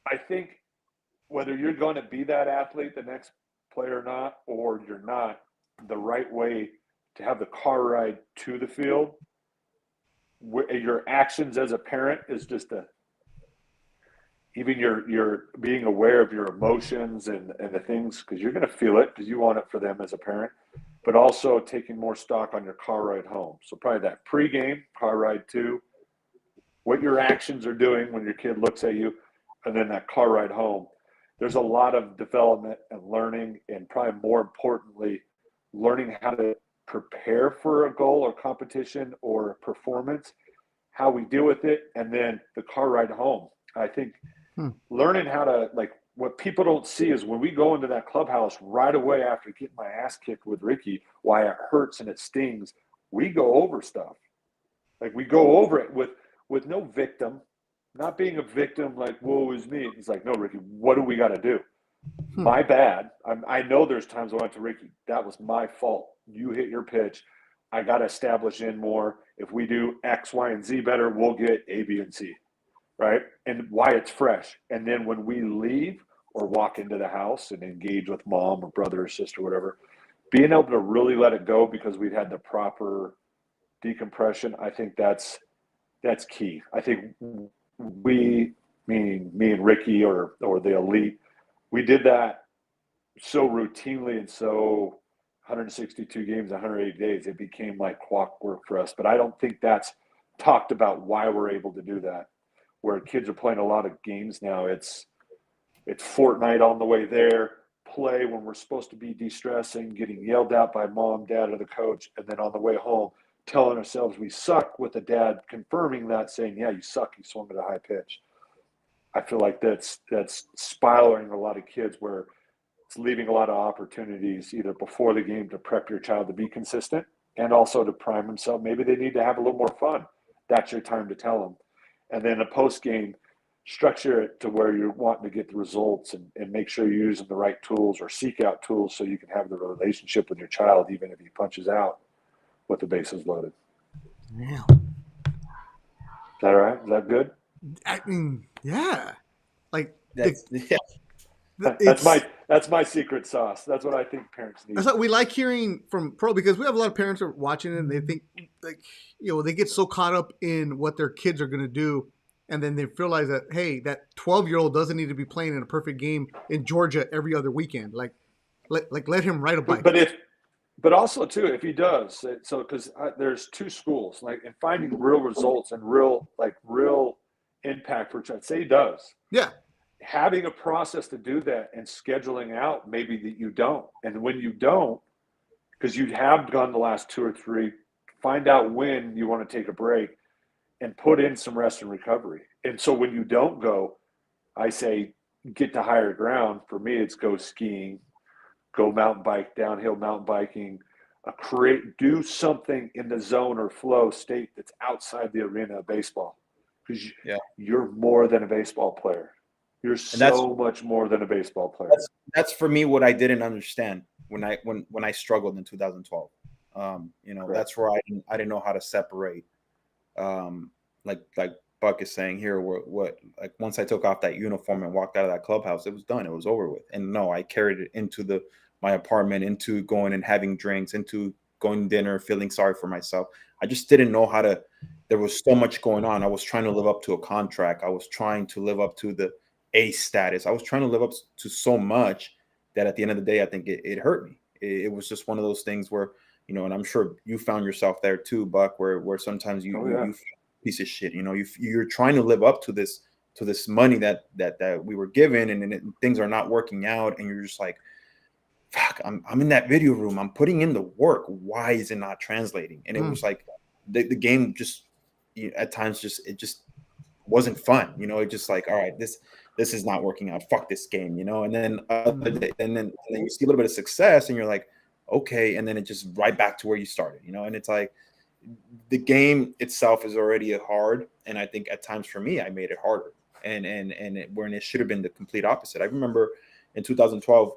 [SPEAKER 4] I think whether you're going to be that athlete, the next player or not, or you're not, the right way to have the car ride to the field, your actions as a parent is just even you're being aware of your emotions and the things, because you're going to feel it because you want it for them as a parent, but also taking more stock on your car ride home. So probably that pregame car ride to, what your actions are doing when your kid looks at you, and then that car ride home. There's a lot of development and learning, and probably more importantly, learning how to prepare for a goal or competition or a performance, how we deal with it, and then the car ride home. I think learning how to, like, what people don't see is when we go into that clubhouse right away after getting my ass kicked with Ricky, why it hurts and it stings, we go over stuff. Like, we go over it with no victim, not being a victim like, woe is me. It's like, no, Ricky, what do we got to do? My bad. I know there's times I went to Ricky, that was my fault. You hit your pitch. I got to establish in more. If we do X, Y, and Z better, we'll get A, B, and C. Right? And why it's fresh. And then when we leave or walk into the house and engage with mom or brother or sister or whatever, being able to really let it go because we've had the proper decompression. I think that's key. I think we, meaning me and Ricky or the elite, we did that so routinely and so 162 games, 180 days, it became like clockwork for us. But I don't think that's talked about why we're able to do that. Where kids are playing a lot of games now, it's Fortnite on the way there, play when we're supposed to be de-stressing, getting yelled at by mom, dad, or the coach, and then on the way home, telling ourselves we suck with the dad confirming that, saying, yeah, you suck, you swung at a high pitch. I feel like that's spiraling a lot of kids where it's leaving a lot of opportunities either before the game to prep your child to be consistent and also to prime themselves. Maybe they need to have a little more fun. That's your time to tell them. And then a post-game, structure it to where you're wanting to get the results and make sure you're using the right tools or seek out tools so you can have the relationship with your child even if he punches out with the bases loaded.
[SPEAKER 1] Yeah.
[SPEAKER 4] Is that all right? Is that good?
[SPEAKER 1] I mean, yeah. Like
[SPEAKER 2] That's
[SPEAKER 4] that's my secret sauce. That's what I think parents need.
[SPEAKER 1] That's what we like hearing from pro, because we have a lot of parents who are watching it and they think, like, they get so caught up in what their kids are going to do. And then they realize that, hey, that 12-year-old doesn't need to be playing in a perfect game in Georgia every other weekend. Like let him ride a bike.
[SPEAKER 4] But also too, if he does, so because there's two schools, like in finding real results and real impact for child. Say he does.
[SPEAKER 1] Yeah.
[SPEAKER 4] Having a process to do that and scheduling out maybe that you don't. And when you don't, because you have gone the last 2 or 3, find out when you want to take a break and put in some rest and recovery. And so when you don't go, I say get to higher ground. For me, it's go skiing, go mountain bike, downhill mountain biking, do something in the zone or flow state that's outside the arena of baseball. Because you're more than a baseball player. You're so much more than a baseball player.
[SPEAKER 2] That's for me what I didn't understand when I struggled in 2012. That's where I didn't know how to separate. Like Buck is saying here, what like once I took off that uniform and walked out of that clubhouse, it was done. It was over with. And no, I carried it into my apartment, into going and having drinks, into going to dinner, feeling sorry for myself. I just didn't know how to. There was so much going on. I was trying to live up to a contract. I was trying to live up to the ace status. I was trying to live up to so much that at the end of the day, I think it hurt me. It was just one of those things where, and I'm sure you found yourself there too, Buck, where sometimes you feel piece of shit. You're trying to live up to this money that we were given, and things are not working out, and you're just like, fuck, I'm in that video room. I'm putting in the work. Why is it not translating? And it was like the game just at times it just wasn't fun. It just like, all right, this is not working out. Fuck this game, and then and then you see a little bit of success, and you're like, okay, and then it just right back to where you started, and it's like the game itself is already hard, and I think at times for me I made it harder, and when it should have been the complete opposite. I remember in 2012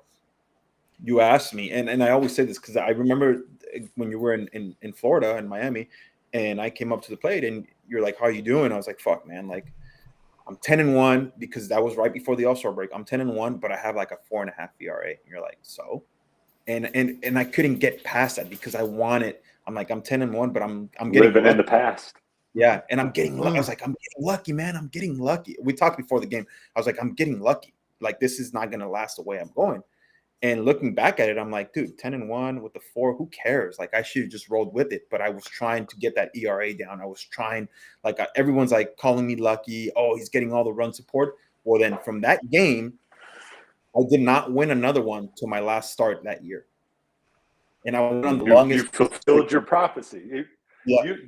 [SPEAKER 2] you asked me, and I always say this because I remember when you were in Florida in Miami, and I came up to the plate and you're like, how are you doing? I was like, fuck, man, like I'm 10-1 because that was right before the All-Star break. I'm 10-1, but I have like a 4.5 ERA. And you're like, so, and I couldn't get past that because I'm like, I'm 10-1, but I'm getting
[SPEAKER 4] living in the past.
[SPEAKER 2] Yeah, and I'm getting. I was like, I'm getting lucky, man. I'm getting lucky. We talked before the game. I was like, I'm getting lucky. Like this is not gonna last the way I'm going. And looking back at it, I'm like, dude, 10-1 with the 4, who cares? Like I should have just rolled with it. But I was trying to get that ERA down. I was trying, like everyone's like calling me lucky. Oh, he's getting all the run support. Well, then from that game, I did not win another one till my last start that year. And I went on the longest.
[SPEAKER 4] You fulfilled your prophecy.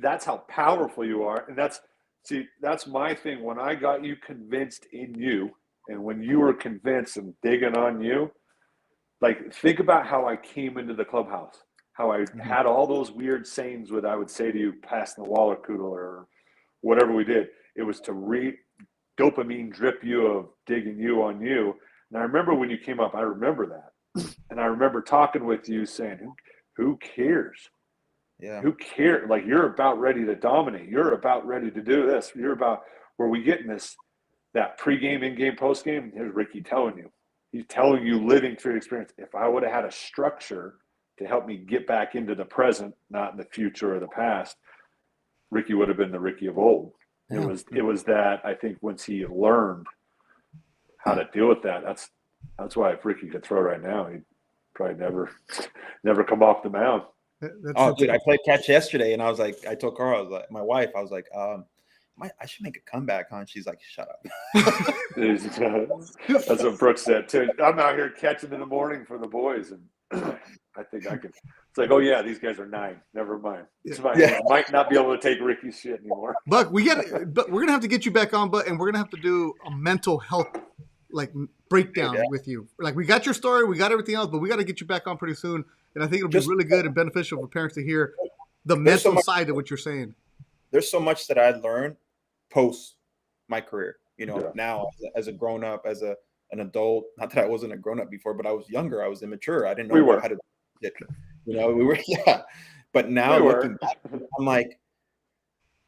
[SPEAKER 4] That's how powerful you are. And that's my thing. When I got you convinced in you, and when you were convinced and digging on you, like think about how I came into the clubhouse, how I had all those weird sayings I would say to you, passing the water cooler or whatever we did. It was to dopamine drip you of digging you on you. And I remember when you came up, I remember that. And I remember talking with you saying, who cares?
[SPEAKER 2] Yeah.
[SPEAKER 4] Who cares? Like you're about ready to dominate. You're about ready to do this. You're about where we get in that pregame, in-game, postgame. Here's Ricky telling you. He's telling you living through experience. If I would have had a structure to help me get back into the present, not in the future or the past, Ricky would have been the Ricky of old.
[SPEAKER 1] Yeah.
[SPEAKER 4] It was that, I think, once he learned how to deal with that, that's why if Ricky could throw right now, he'd probably never come off the mound.
[SPEAKER 2] Oh, dude, I played catch yesterday, and I was like, I told Carl, I was like, my wife, I was like, I should make a comeback, huh? And she's like, shut up.
[SPEAKER 4] That's what Brooks said too. I'm out here catching in the morning for the boys, and I think I can. It's like, oh yeah, these guys are 9. Never mind. It's fine.
[SPEAKER 2] Yeah.
[SPEAKER 4] Might not be able to take Ricky's shit anymore.
[SPEAKER 1] Buck, we're gonna have to get you back on, and we're gonna have to do a mental health breakdown with you. Like, we got your story, we got everything else, but we got to get you back on pretty soon. And I think it'll be really good and beneficial for parents to hear the mental side of what you're saying.
[SPEAKER 2] There's so much that I learned post my career. Now as a grown up, as an adult. Not that I wasn't a grown up before, but I was younger. I was immature. I didn't know how to. We were, yeah. But now looking back, I'm like,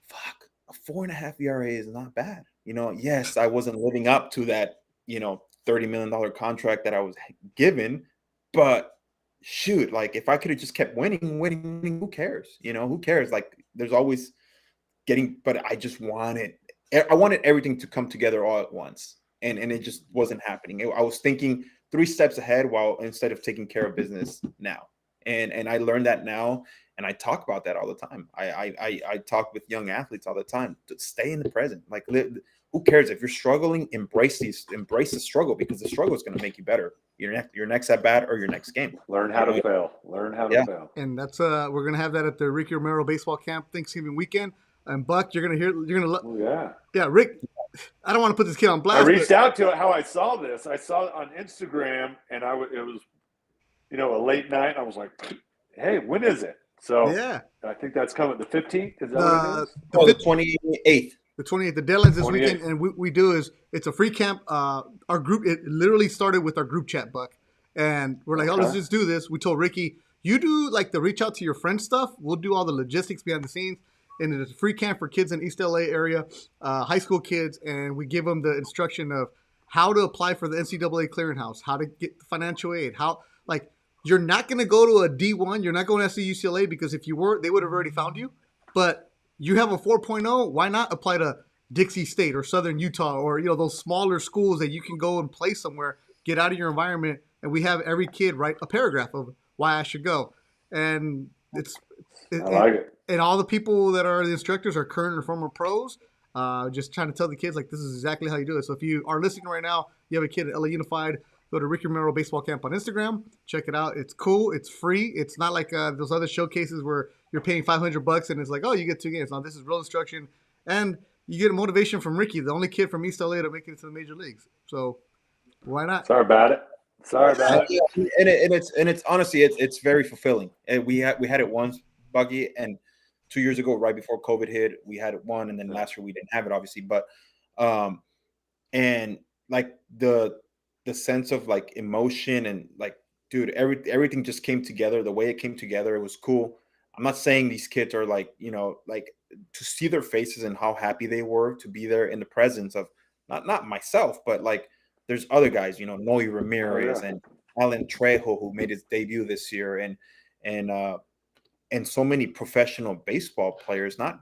[SPEAKER 2] fuck, a 4.5 ERA is not bad. Yes, I wasn't living up to that, $30 million contract that I was given, but shoot, like if I could have just kept winning, who cares? Who cares? Like there's always but I wanted everything to come together all at once. And it just wasn't happening. I was thinking 3 steps ahead instead of taking care of business now. And I learned that now. And I talk about that all the time. I talk with young athletes all the time to stay in the present. Like, who cares if you're struggling? Embrace the struggle, because the struggle is going to make you better. Your next at bat or your next game.
[SPEAKER 4] Learn how to fail. Learn how to fail.
[SPEAKER 1] And that's we're gonna have that at the Ricky Romero baseball camp Thanksgiving weekend. And Buck, you're gonna yeah, Rick. I don't want to put this kid on blast.
[SPEAKER 4] I reached out to it. How I saw this, I saw it on Instagram, and it was, a late night. I was like, hey, when is it? So yeah, I think that's coming. The 15th. Is that what it is?
[SPEAKER 2] The 28th.
[SPEAKER 1] The 28th. The deadline's this weekend, and we do is it's a free camp. Our group, it literally started with our group chat, Buck, and we're like, let's just do this. We told Ricky, you do like the reach out to your friend stuff. We'll do all the logistics behind the scenes. And it's a free camp for kids in East LA area, high school kids, and we give them the instruction of how to apply for the NCAA clearinghouse, how to get the financial aid, you're not going to go to a D1, you're not going to SC UCLA, because if you were, they would have already found you. But you have a 4.0, why not apply to Dixie State or Southern Utah or those smaller schools that you can go and play somewhere, get out of your environment, and we have every kid write a paragraph of why I should go. And I like it. And all the people that are the instructors are current or former pros. Just trying to tell the kids, this is exactly how you do it. So if you are listening right now, you have a kid at LA Unified, go to Ricky Romero Baseball Camp on Instagram. Check it out. It's cool. It's free. It's not like those other showcases where you're paying $500 and it's like, oh, you get 2 games. No, this is real instruction. And you get motivation from Ricky, the only kid from East LA to make it to the major leagues. So why not?
[SPEAKER 4] Sorry about it.
[SPEAKER 2] And it's honestly, it's very fulfilling. And we had it once, Buggy, and 2 years ago, right before COVID hit, we had it one, and then last year we didn't have it, obviously. But and like the sense of like emotion and like, dude, everything just came together. The way it came together, it was cool. I'm not saying these kids are like, like to see their faces and how happy they were to be there in the presence of not myself, but like there's other guys, Noe Ramirez and Alan Trejo, who made his debut this year, and so many professional baseball players, not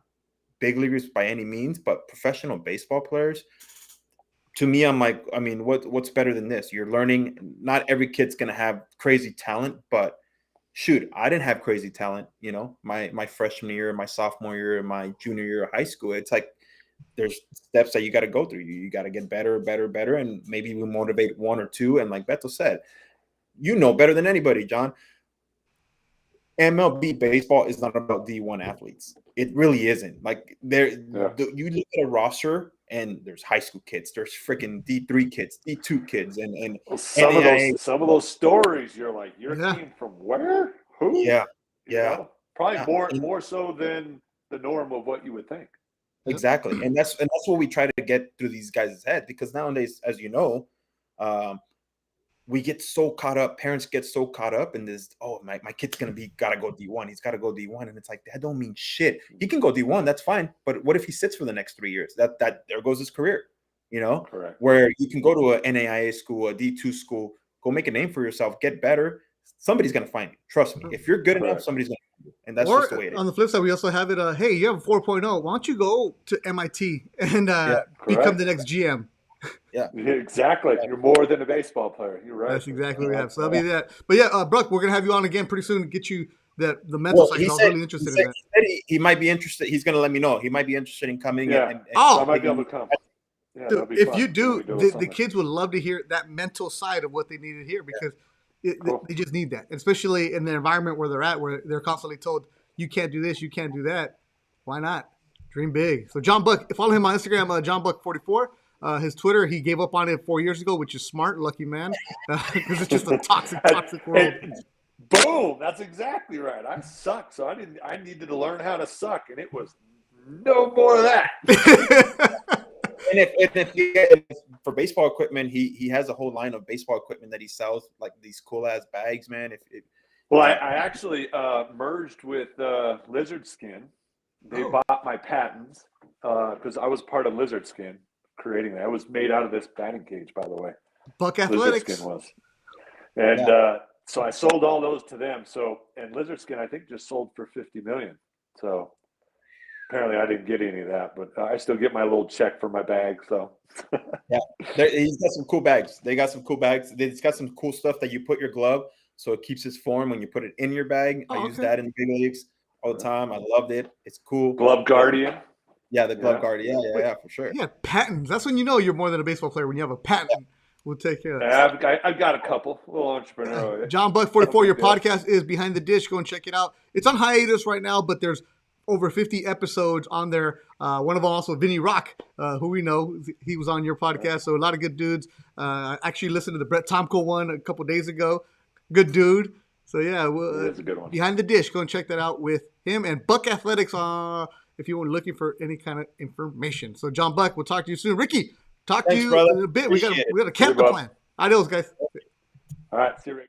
[SPEAKER 2] big leaguers by any means, but professional baseball players. To me, I'm like, I mean, what's better than this? You're learning. Not every kid's gonna have crazy talent, but shoot, I didn't have crazy talent. My freshman year, my sophomore year, my junior year of high school. It's like there's steps that you got to go through. You got to get better, and maybe we motivate 1 or 2. And like Beto said, better than anybody, John. MLB baseball is not about D1 athletes. It really isn't. Like you look at a roster and there's high school kids, there's freaking D3 kids, D2 kids, and
[SPEAKER 4] some of those stories you're like, your team from where? Who?
[SPEAKER 2] Yeah.
[SPEAKER 4] Probably more so than the norm of what you would think.
[SPEAKER 2] Exactly, and that's what we try to get through these guys' head, because nowadays, as you know, we get so caught up. Parents get so caught up in this. Oh, my kid's gotta go D1. He's got to go D1, and it's like that don't mean shit. He can go D1, that's fine. But what if he sits for the next 3 years? That there goes his career.
[SPEAKER 4] Correct.
[SPEAKER 2] Where you can go to a NAIA school, a D2 school, go make a name for yourself, get better. Somebody's gonna find you. Trust me. If you're good enough, somebody's gonna find you. and that's
[SPEAKER 1] or
[SPEAKER 2] just the way it is.
[SPEAKER 1] on the flip side, we also have it. Hey, you have a 4.0. Why don't you go to MIT and become
[SPEAKER 4] correct.
[SPEAKER 1] the next GM?
[SPEAKER 4] Yeah, exactly. You're more than a baseball player. You're right.
[SPEAKER 1] That's exactly what we have. So that'll be that. But yeah, Bruck, we're gonna have you on again pretty soon to get you the mental side. I was really interested in that.
[SPEAKER 2] He might be interested. He's going to let me know. He might be interested in coming.
[SPEAKER 4] Yeah.
[SPEAKER 2] And
[SPEAKER 1] Oh,
[SPEAKER 4] I might be able to come. Yeah,
[SPEAKER 1] dude,
[SPEAKER 4] that'd be
[SPEAKER 1] if
[SPEAKER 4] fun.
[SPEAKER 1] you do,
[SPEAKER 4] Maybe
[SPEAKER 1] the kids would love to hear that mental side of what they need to hear because
[SPEAKER 4] Cool.
[SPEAKER 1] they just need that, especially in the environment where they're at, where they're constantly told, you can't do this, you can't do that. Why not? Dream big. So John Buck, follow him on Instagram, JohnBuck44. His Twitter, he gave up on it 4 years ago, which is smart, lucky man, because it's just a toxic world.
[SPEAKER 4] Boom! That's exactly right. I suck, so I needed to learn how to suck, and it was no more of that.
[SPEAKER 2] And if for baseball equipment, he has a whole line of baseball equipment that he sells, like these cool ass bags, man.
[SPEAKER 4] Well, I actually merged with Lizard Skin. They bought my patents because I was part of Lizard Skin creating that. It was made out of this batting cage, by the way.
[SPEAKER 1] Buck Athletics.
[SPEAKER 4] Lizard Skin was. And so I sold all those to them. So, and Lizard Skin, I think, just sold for $50 million. So apparently I didn't get any of that, but I still get my little check for my bag. So
[SPEAKER 2] he's got some cool bags. They got some cool bags. It's got some cool stuff that you put your glove, so it keeps its form when you put it in your bag. I use that in the big leagues all the time. I loved it. It's cool.
[SPEAKER 4] Glove Guardian.
[SPEAKER 2] Yeah, the Glove Guardian. Yeah, for sure.
[SPEAKER 1] Yeah, patents. That's when you know you're more than a baseball player. When you have a patent, we'll take care of that.
[SPEAKER 4] Yeah, I've got a couple. A little entrepreneur.
[SPEAKER 1] John Buck 44. Your podcast is Behind the Dish. Go and check it out. It's on hiatus right now, but there's over 50 episodes on there. One of them also Vinny Rock, who we know. He was on your podcast, so a lot of good dudes. I actually listened to the Brett Tomko one a couple days ago. Good dude. So yeah,
[SPEAKER 4] that's a good one.
[SPEAKER 1] Behind the Dish. Go and check that out with him and Buck Athletics. If you were looking for any kind of information. So John Buck, we'll talk to you soon. Ricky, talk to you
[SPEAKER 2] brother.
[SPEAKER 1] in a bit.
[SPEAKER 2] Appreciate
[SPEAKER 1] we got a camp to plan. Adios, guys.
[SPEAKER 4] All right, see you, Rick.